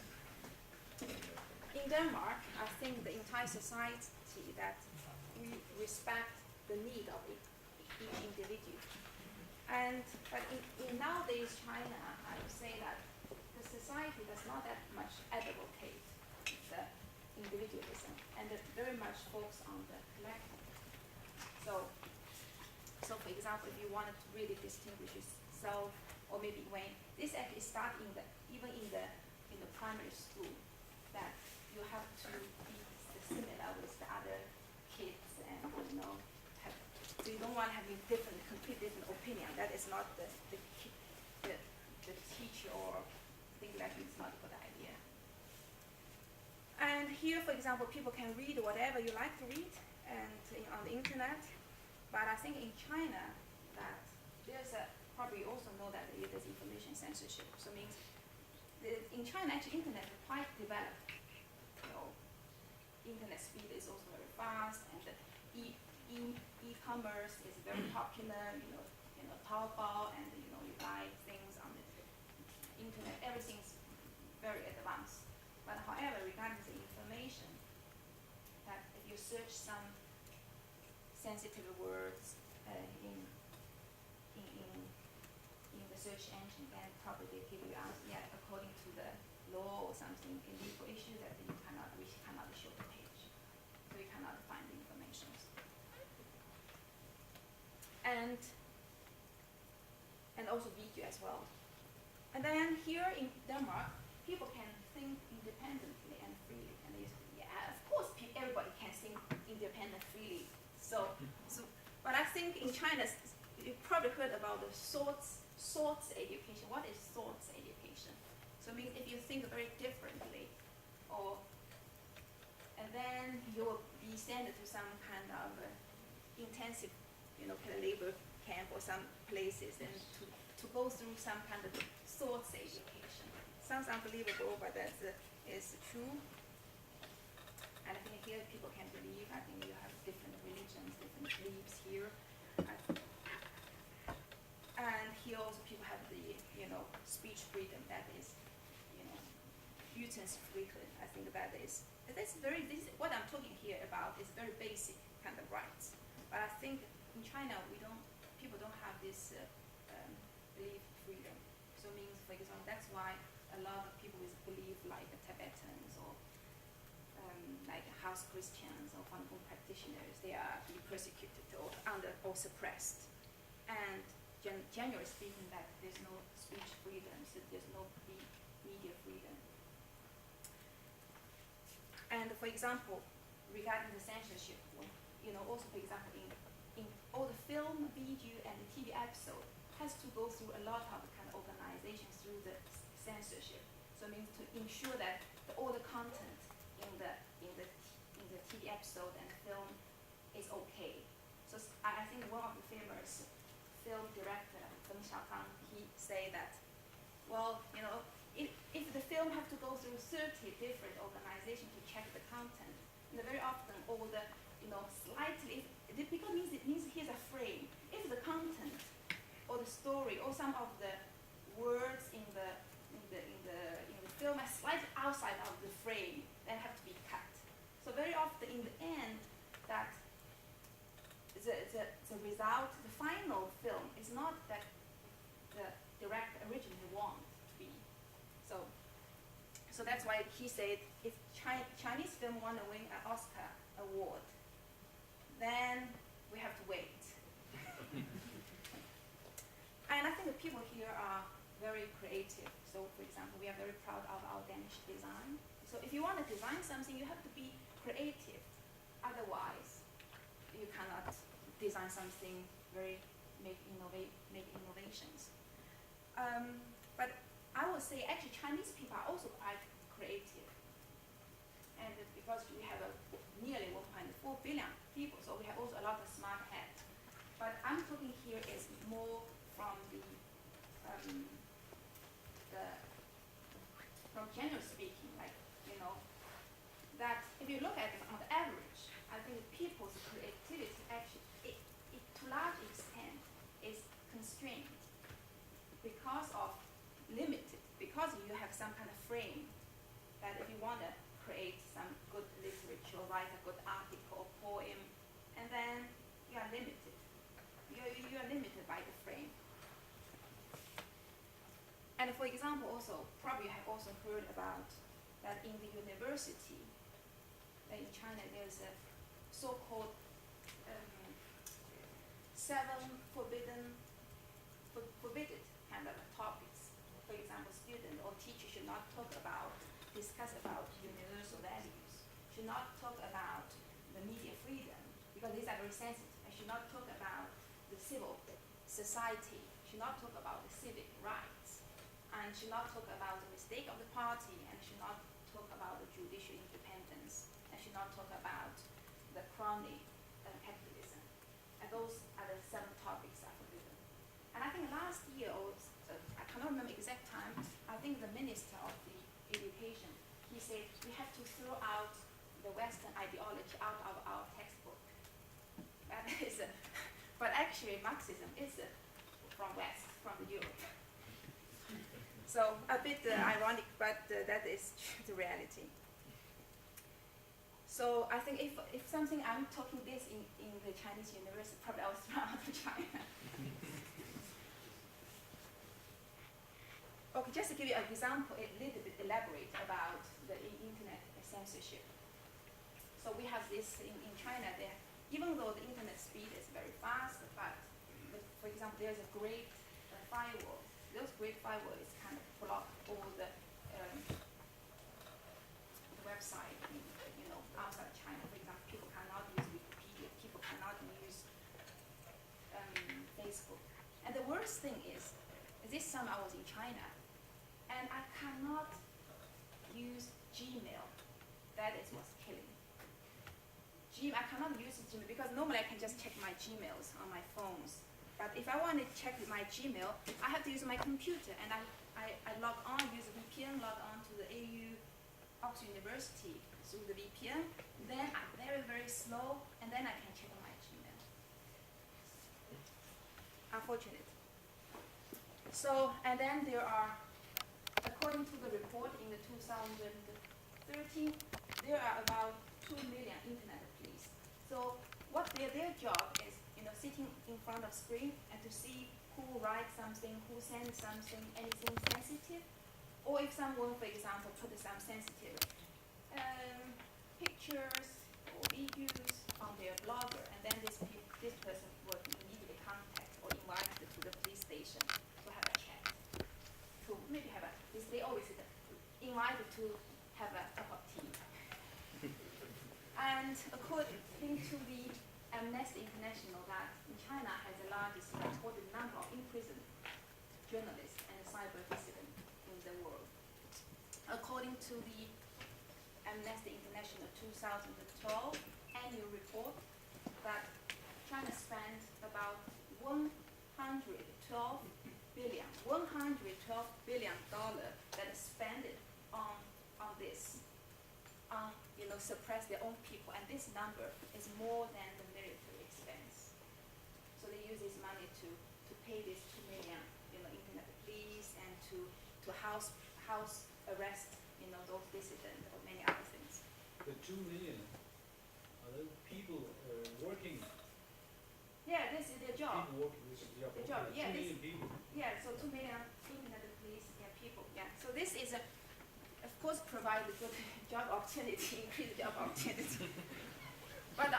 In Denmark, I think the entire society that we respect the need of each individual. But in nowadays China, I would say that the society does not that much advocate the individualism and very much focus on the collective. So for example, if you wanted to really distinguish yourself, or maybe when this actually starts even in the primary school, that you have to be similar with the other kids, and so you don't want to have a completely different opinion. That is not the the teacher or think that it's not a good idea. And here, for example, people can read whatever you like to read and on the internet. But I think in China that there's probably also know that there's information censorship. So it means in China, actually, internet is quite developed. Internet speed is also very fast, and the e-commerce is very popular. Taobao, and you buy things on the internet. Everything's very advanced. But however, regarding the information, that if you search some sensitive words in the search engine, then probably they give you answer. Yeah, according to the law or something, a legal issue that we cannot show the page, so you cannot find the information. And also video as well. And then here in Denmark, people can think independently and freely. And yeah, of course, everybody can think independently freely. But I think in China, you probably heard about the thoughts education. What is thoughts education? So it means if you think very differently, and then you will be sent to some kind of intensive, kind of labor camp or some places, and to go through some kind of thoughts education. Sounds unbelievable, but that is true. And I think here people can believe. I think you have different religions, different beliefs here. And here also people have the, speech freedom. That is, Newton's freedom. I think that is what I'm talking here about is very basic kind of rights. But I think in China people don't have this belief freedom. So it means, for example, that's why a lot of people with belief like the Tibetans or like house Christians or Falun practitioners, they are being persecuted or suppressed. And generally speaking, that there's no speech freedom, so there's no media freedom. And for example, regarding the censorship, also for example, in all the film, video, and the TV episode has to go through a lot of kind of organizations through the censorship. So it means to ensure that all the content in the TV episode and film is okay. So I think one of the famous film director, Deng Xiaogang, he say that, well, if the film have to go through 30 different organizations to check the content, and very often all the, slightly, because it means here's a frame. If the content or the story or some of the words in the film are slightly outside of the frame, then have to be cut. So very often in the end, that the result, the final film is not that the director originally wanted to be. So that's why he said if Chinese film want to win an Oscar award, then we have to wait. And I think the people here are very creative. So for example, we are very proud of our Danish design. So if you want to design something, you have to be creative. Otherwise, you cannot design something make innovations. But I would say actually Chinese people are also quite creative. And because we have nearly 1.4 billion people, so we have also a lot of smart heads. But I'm talking here is more from from general speaking, like, that if you look at it on the average, I think people's creativity actually, it to large extent is constrained because of limited, because you have some kind of frame that if you want to create some good literature, write a good article, poem, and then you are limited. You are limited by the frame. And for example, also, probably you have also heard about that in the university, that in China there's a so-called 7 forbidden kind of topics. For example, student or teacher should not discuss about universal values, should not talk about the media freedom, because these are very sensitive. I should not talk about the civil society, should not talk about the civic rights. and should not talk about the mistake of the party, and should not talk about the judicial independence, and should not talk about the crony capitalism. And those are the 7 topics are forbidden. And I think last year, or I cannot remember exact time, I think the Minister of the Education, he said we have to throw out the Western ideology out of our textbook. That is, but actually Marxism is from West, from Europe. So a bit ironic, but that is the reality. So I think if something I'm talking this in the Chinese university, probably I was thrown out of China. Okay, just to give you an example, a little bit elaborate about the internet censorship. So we have this in China. There, even though the internet speed is very fast, but for example, there's a great firewall. Those great firewall is kind of block all the website outside China. For example, people cannot use Wikipedia. People cannot use Facebook. And the worst thing is, this summer I was in China, and I cannot use Gmail. That is what's killing me. I cannot use Gmail because normally I can just check my Gmails on my phones. But if I want to check my Gmail, I have to use my computer, and I log on, use a VPN, log on to the AU Oxford University through the VPN. Then I'm very, very slow, and then I can check my Gmail. Unfortunate. So, and then there are, according to the report in the 2013, there are about 2 million internet police. So what their job is, sitting in front of screen and to see who writes something, who sends something, anything sensitive, or if someone, for example, put some sensitive pictures or videos on their blogger, and then this person will immediately contact or invite to the police station to have a chat, to maybe have they always invite to have a cup of tea. And according to the Amnesty International, that in China has the largest recorded number of imprisoned journalists and cyber dissidents in the world. According to the Amnesty International 2012 annual report, that China spent about $112 billion that is spent on this, suppress their own people, and this number is more than the military expense. So they use this money to pay these 2 million, internet police, and to house arrest, those dissidents or many other things. The 2 million, are those people working? Yeah, this is their job. People working, this is the The job, yeah. 2 million people. Yeah, so 2 million internet police, people, yeah. So this is of course, provide a good job opportunity, increase job opportunity. But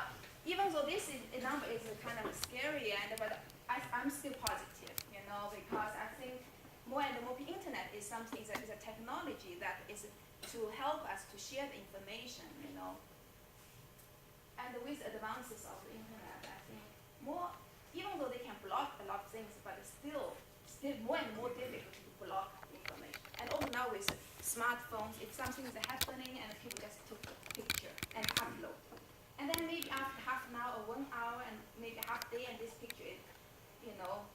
even though this number is kind of scary, but I'm still positive, because I think more and more internet is something that is a technology that is to help us to share the information, And with advances of the internet, I think even though they can block a lot of things, but it's still more and more difficult to block information. And also now with smartphones, if something is happening and people just took a picture and upload. And then maybe after half an hour or 1 hour and maybe half day, and this picture is,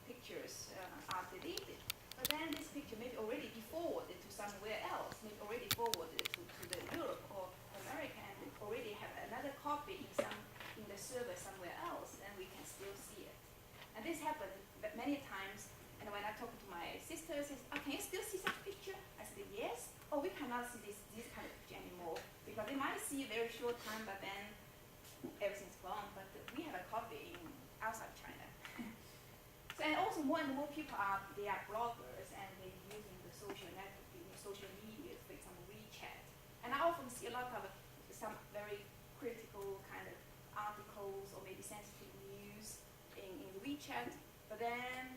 pictures are deleted. But then this picture maybe already be forwarded to somewhere else, maybe already forwarded to the Europe or America, and already have another copy in the server somewhere else, and we can still see it. And this happens many times. And when I talk to my sister, she says, can you still see such picture? I said, yes. Oh, we cannot see this kind of picture anymore, because they might see a very short time, but then everything's gone. But we have a copy outside China. So, and also more and more people are bloggers, and they're using the social network, social media, for example, WeChat. And I often see a lot of some very critical kind of articles or maybe sensitive news in WeChat, but then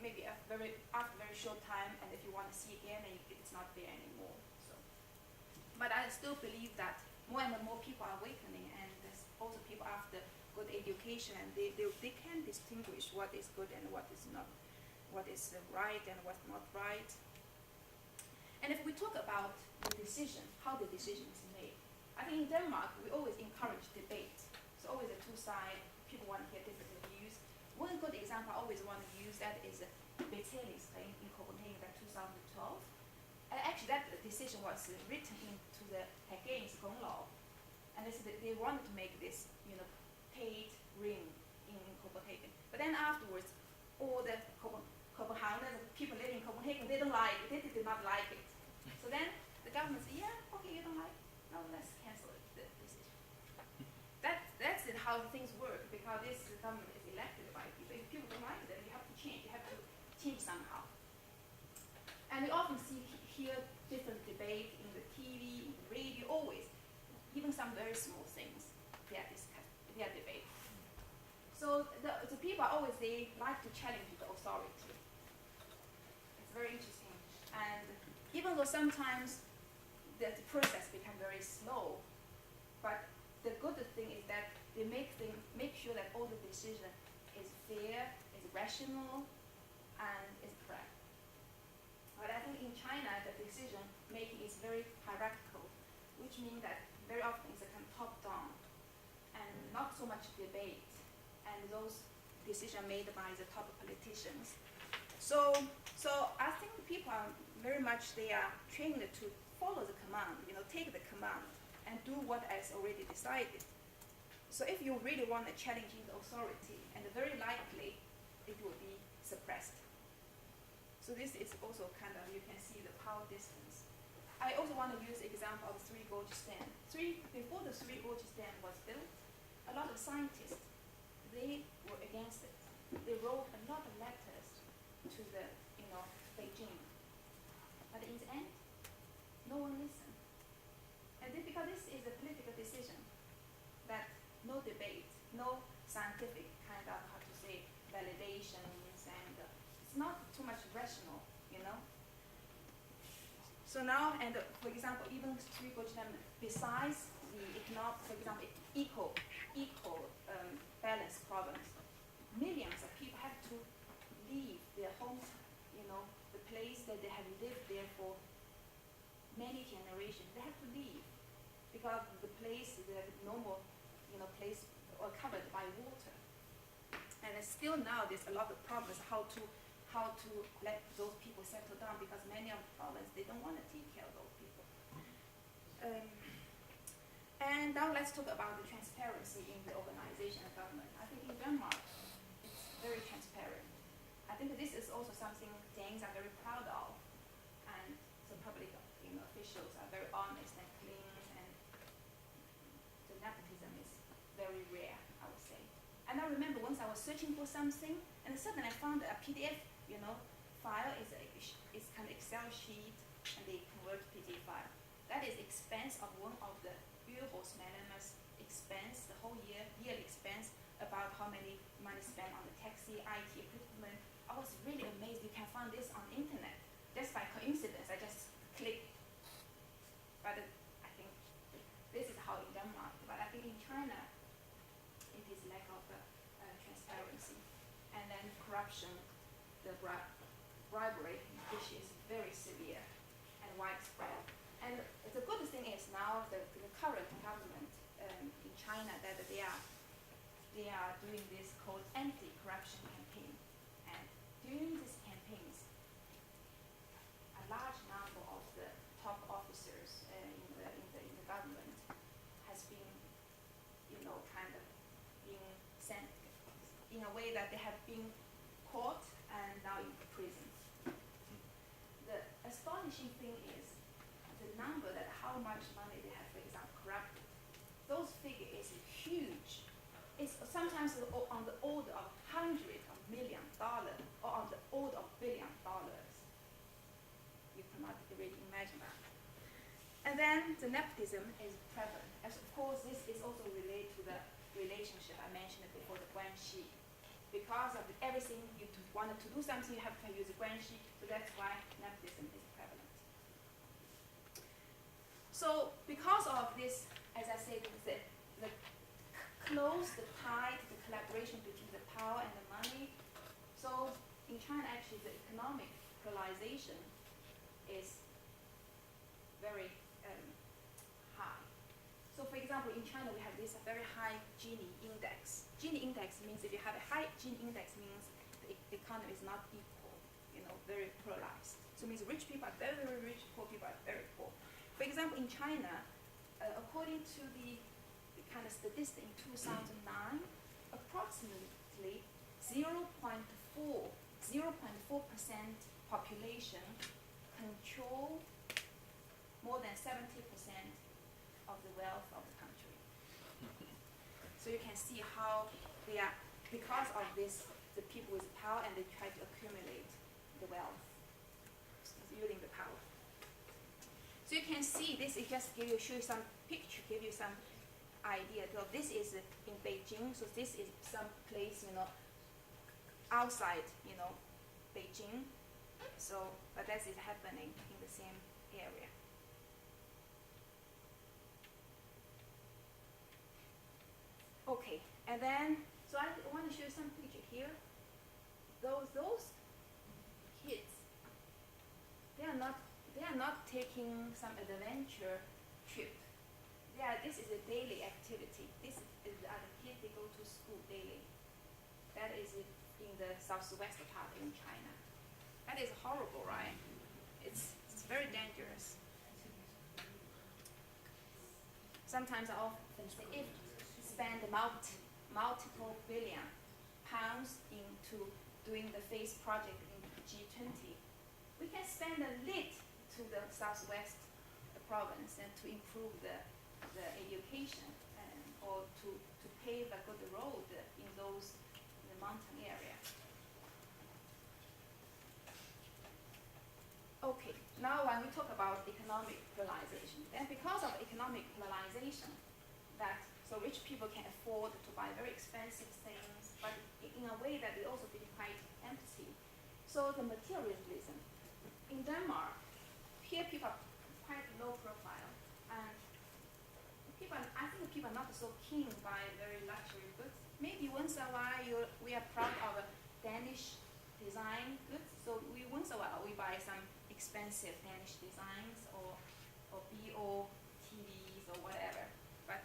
maybe after a very short time, and if you want to see again, it's not there anymore. So, but I still believe that more and more people are awakening, and there's also people after good education, and they can distinguish what is good and what is not, what is right and what's not right. And if we talk about the decision, how the decision is made, I think in Denmark, we always encourage debate. So always a two-side, people want to hear different views. One good example I always want to use that is Ved Qi Zang in Copenhagen in 2012. And actually that decision was written into the Hagans law. And they wanted to make this, paid ring in Copenhagen. But then afterwards, all the Copenhageners, people living in Copenhagen, they don't like it. They did not like it. So then the government said, yeah, okay, you don't like it. No, let's cancel the decision. That's how things work, because this government is elected by people. If people don't like it, then you have to change. You have to change somehow. And we often hear different debate in the TV, in the radio, always. Even some very small things, they are discussed, they are debate. So the people always, they like to challenge the authority. It's very interesting. And even though sometimes the process becomes very slow, but the good thing is that they make sure that all the decision is fair, is rational, and is correct. But I think in China, the decision making is very hierarchical, which means that very often it's a kind of top-down and not so much debate, and those decisions made by the top politicians. So I think people are very much, they are trained to follow the command, take the command and do what is already decided. So if you really want to challenge the authority, and very likely it will be suppressed. So this is also kind of, you can see the power distance. I also want to use the example of Three Gorges Dam. Before the Three Gorges Dam was built, a lot of scientists, they were against it. They wrote a lot of letters to the, Beijing. But in the end, no one listened. And because this is a political decision, that no debate, no scientific kind of, validations, and it's not too much rational, So now, and for example, even Three Gorges Dam, besides the economic, for example, equal balance problems, millions of people have to leave their homes, the place that they have lived there for many generations. They have to leave because the place, the normal, place, are covered by water. And still now, there's a lot of problems how to let those people settle down, because many of the provinces, they don't want to take care of those people. And now let's talk about the transparency in the organization of government. I think in Denmark, it's very transparent. I think this is also something Danes are very proud of, and the public officials are very honest and clean, and the nepotism is very rare, I would say. And I remember once I was searching for something, and suddenly I found a PDF, file. It's kind of Excel sheet, and they convert to PDF file. That is expense of one of the Urholsmedlemmers expense, the whole yearly expense, about how many money spent on the taxi, IT equipment. I was really amazed. You can find this on the internet. Just by coincidence, I just clicked. But I think this is how in Denmark. But I think in China, it is lack of transparency. And then corruption, the bribery, which is very severe and widespread. And the good thing is now the current government in China, that they are doing this called anti-corruption campaign. And during these campaigns, a large number of the top officers in the government has been, kind of being sent in a way that they have been caught and now in prison. The astonishing thing is the number, that how much money they have, for example, corrupted. Those figure is huge. It's sometimes on the order of hundreds of $1 million, or on the order of $1 billion. You cannot really imagine that. And then the nepotism is prevalent. As of course, this is also related to the relationship I mentioned before, the guanxi. Because of everything, you wanted to do something, you have to use the guanxi, so that's why nepotism is prevalent. So because of this, as I said, the close, the tight, the collaboration between the power and the money. So in China, actually, the economic polarization is in China, we have this very high Gini index. Gini index means if you have a high Gini index means the economy is not equal, very polarized. So it means rich people are very, very rich, poor people are very poor. For example, in China, according to the kind of statistic in 2009, approximately 0.4% population control more than 70% of the wealth of the country. So you can see how they are, because of this, the people with power, and they try to accumulate the wealth using the power. So you can see this, it just show you some picture, give you some idea. So this is in Beijing, so this is some place, outside, Beijing. So, but that is happening in the same area. Okay, and then, so I want to show you some picture here. Those kids, they are not taking some adventure trip. This is a daily activity. This is the kids, they go to school daily. That is in the southwest part in China. That is horrible, right? It's very dangerous. Sometimes I often say, if you spend multiple billion pounds into doing the FACE project in G20, we can spend a lit to the southwest province and to improve the education or to pave a good road in the mountain area. Okay, now when we talk about economic polarization, then because of economic polarization, so rich people can afford to buy very expensive things, but in a way that they also feel quite empty. So the materialism. In Denmark, here people are quite low profile, and I think people are not so keen to buy very luxury goods. Maybe once in a while we are proud of Danish design goods, so once in a while we buy some expensive Danish designs or BO TVs or whatever. But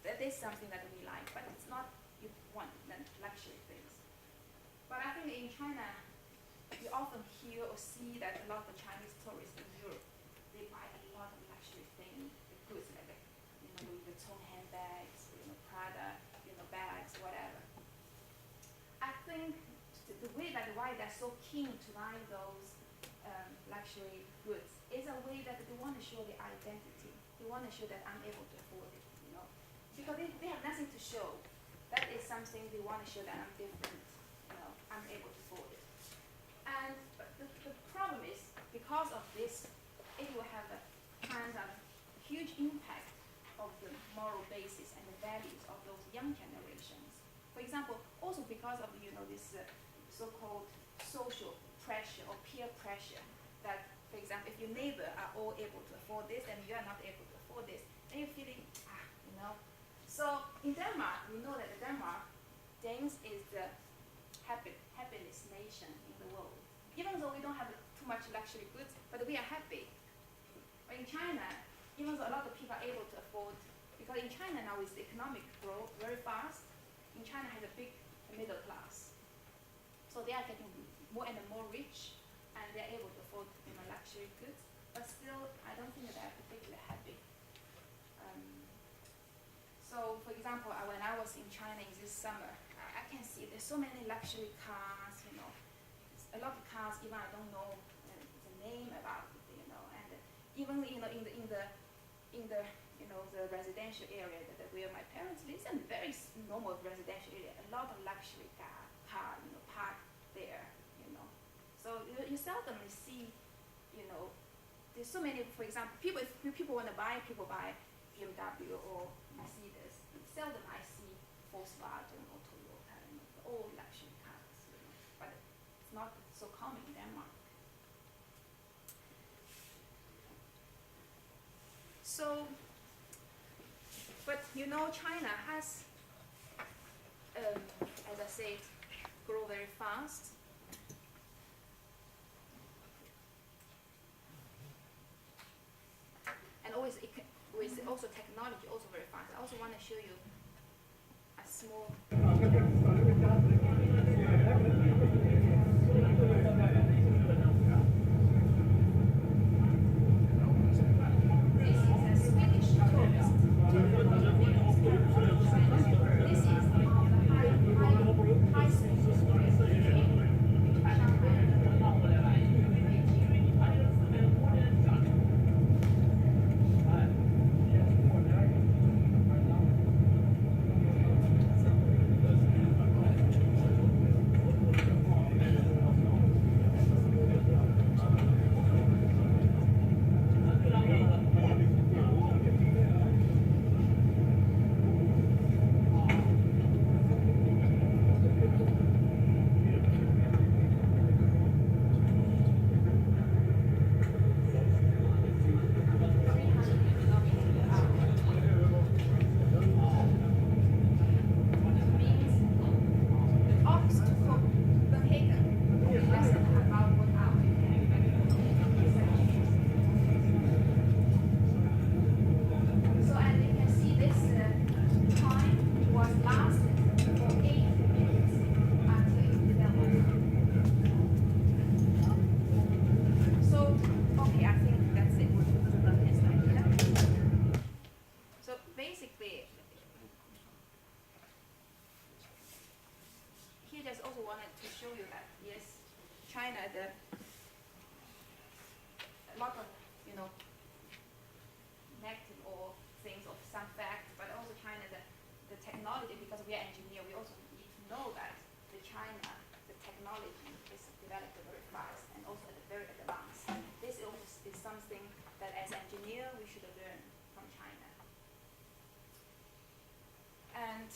that is something that we like, but it's not you want luxury things. But I think in China, you often hear or see that a lot of Chinese tourists in Europe, they buy a lot of luxury things, goods like Louis Vuitton handbags, Prada, bags, whatever. I think the way that why they're so keen to buy those luxury goods is a way that they want to show their identity. They want to show that I'm able to afford it, because they have nothing to show. That is something they want to show that I'm different, I'm able to afford it. And the problem is, because of this, it will have a kind of huge impact of the moral basis and the values of those young generations. For example, also because of this so-called social pressure or peer pressure, that, for example, if your neighbor are all able to afford this and you are not able to afford this, then you're feeling, So in Denmark, we know that Danes is the happiness nation in the world. Even though we don't have too much luxury goods, but we are happy. But in China, even though a lot of people are able to afford, because in China now is the economic growth very fast, in China has a big middle class. So they are getting more and more rich, and they're able to afford luxury goods, but still, I don't think they're particularly happy. So, for example, when I was in China in this summer, I can see there's so many luxury cars, a lot of cars, even I don't know the name about it, and even in the residential area where my parents live, and very normal residential area, a lot of luxury car parked there, So you seldomly see, there's so many. For example, if people want to buy, people buy BMW or Mercedes. Seldom I see Volkswagen or Toyota, all luxury cars, but it's not so common in Denmark. So, but China has, as I said, grow very fast. And always with also technology also very fast. I also want to show you a small. This is a Swedish tourist. This is the high speed China, a lot of, negative or things of some facts, but also China, the technology, because we are engineers, we also need to know that the technology is developed very fast and also very advanced. This is something that as engineers we should learn from China. And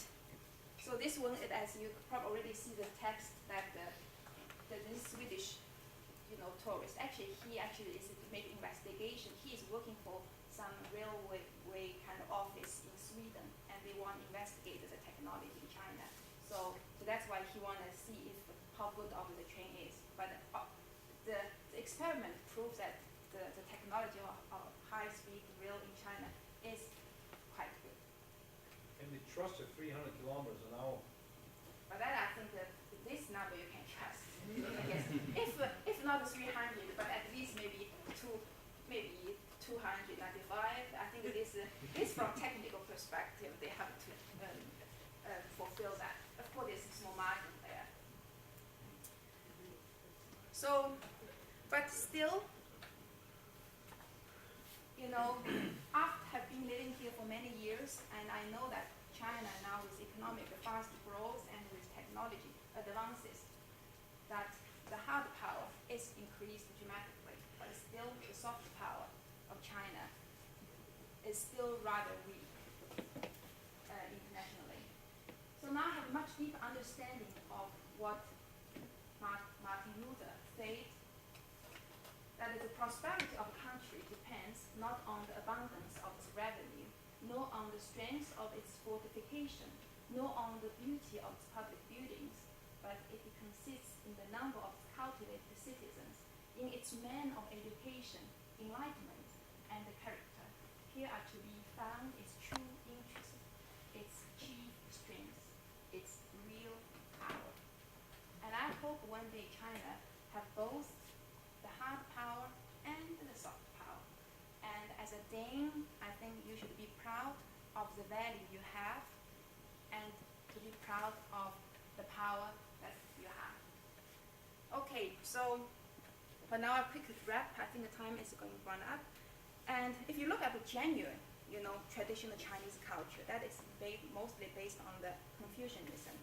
so this one, as you probably already see the text that this Swedish, tourist, actually he is making investigation. He is working for some railway kind of office in Sweden, and they want to investigate the technology in China. So that's why he want to see how good of the train is. But the experiment proves that the technology of high-speed rail in China is quite good. Can we trust at 300 kilometers an hour? But that I think that this number you can trust. I guess if not 300, but at least maybe 295. I think this from technical perspective they have to fulfill that. Of course, there's a small margin there. So, but still, after have been living here for many years, and I know that China now with economic fast growth and with technology advances, that the hard power is increased dramatically, but still the soft power of China is still rather weak internationally. So now I have a much deeper understanding of what Martin Luther said, that the prosperity of a country depends not on the abundance of its revenue, nor on the strength of its fortification, nor on the beauty of its public buildings, but it consists in the number of cultivated citizens, in its men of education, enlightenment, and the character. Here are to be found its true interest, its chief strength, its real power. And I hope one day China have both the hard power and the soft power. And as a Dane, I think you should be proud of the value you have and to be proud of the power that you have. Okay, so for now a quick wrap. I think the time is going to run up. And if you look at the genuine, traditional Chinese culture, that is mostly based on the Confucianism,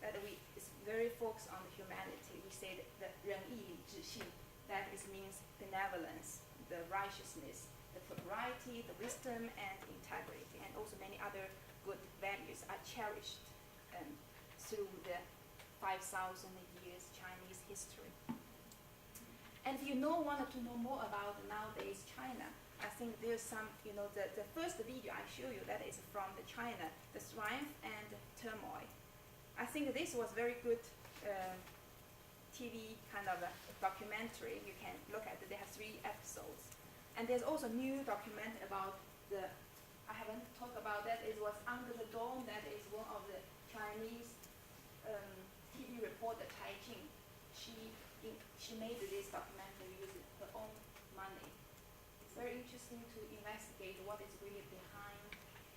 that is very focused on the humanity. We say that the 仁义礼智信, that means benevolence, the righteousness, the propriety, the wisdom, and integrity, and also many other good values are cherished through the 5,000 years Chinese history. And if you wanted to know more about nowadays China, I think there's some, the first video I show you, that is from the China, the strength and turmoil. I think this was very good TV kind of a documentary. You can look at it. They have 3 episodes. And there's also a new document about the I haven't talked about that. It was Under the Dome. That is one of the Chinese TV reporter, Tai Jing. She made this documentary using her own money. It's very interesting to investigate what is really behind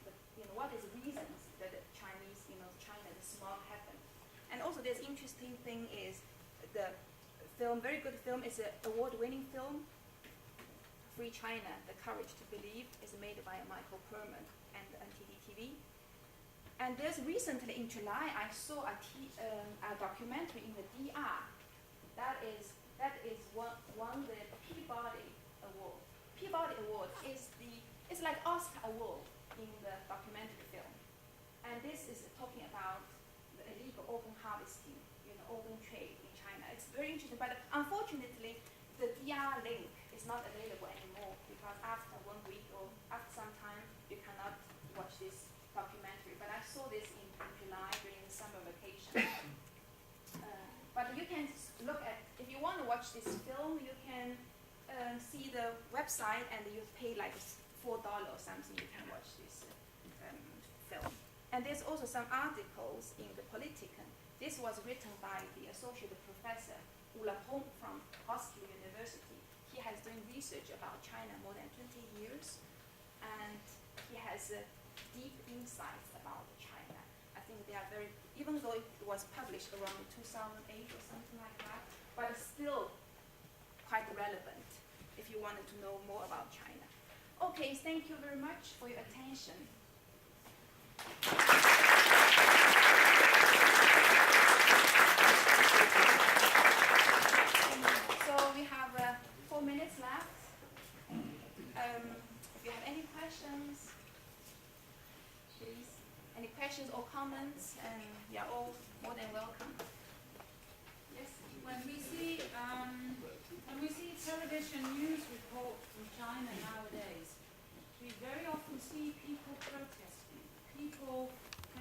the, what is the reasons that the Chinese, China, the smog happened. And also this interesting thing is the film, very good film, is an award-winning film, Free China, The Courage to Believe, is made by Michael Perman and NTD TV. And there's recently in July, I saw a documentary in the DR. That is won the Peabody Award. Peabody Award is it's like Oscar Award in the documentary film. And this is talking about the illegal open harvesting, open trade in China. It's very interesting, but unfortunately, the DR link is not available anymore because after 1 week or after some time, you cannot watch this documentary. But I saw this in July during the summer vacation. But you can look at, if you want to watch this film, you can see the website and you pay like $4 or something, you can watch this film. And there's also some articles in the Politiken. This was written by the associate professor Wu Lapong from Hostel University. He has done research about China more than 20 years, and he has deep insights about China. I think they are very, even though it was published around 2008 or something like that, but it's still quite relevant if you wanted to know more about China. Okay, thank you very much for your attention. So we have 4 minutes left. If you have any questions, please. Any questions or comments, and you're all more than welcome. Yes, when we see television news reports from China nowadays, we very often see people protesting, people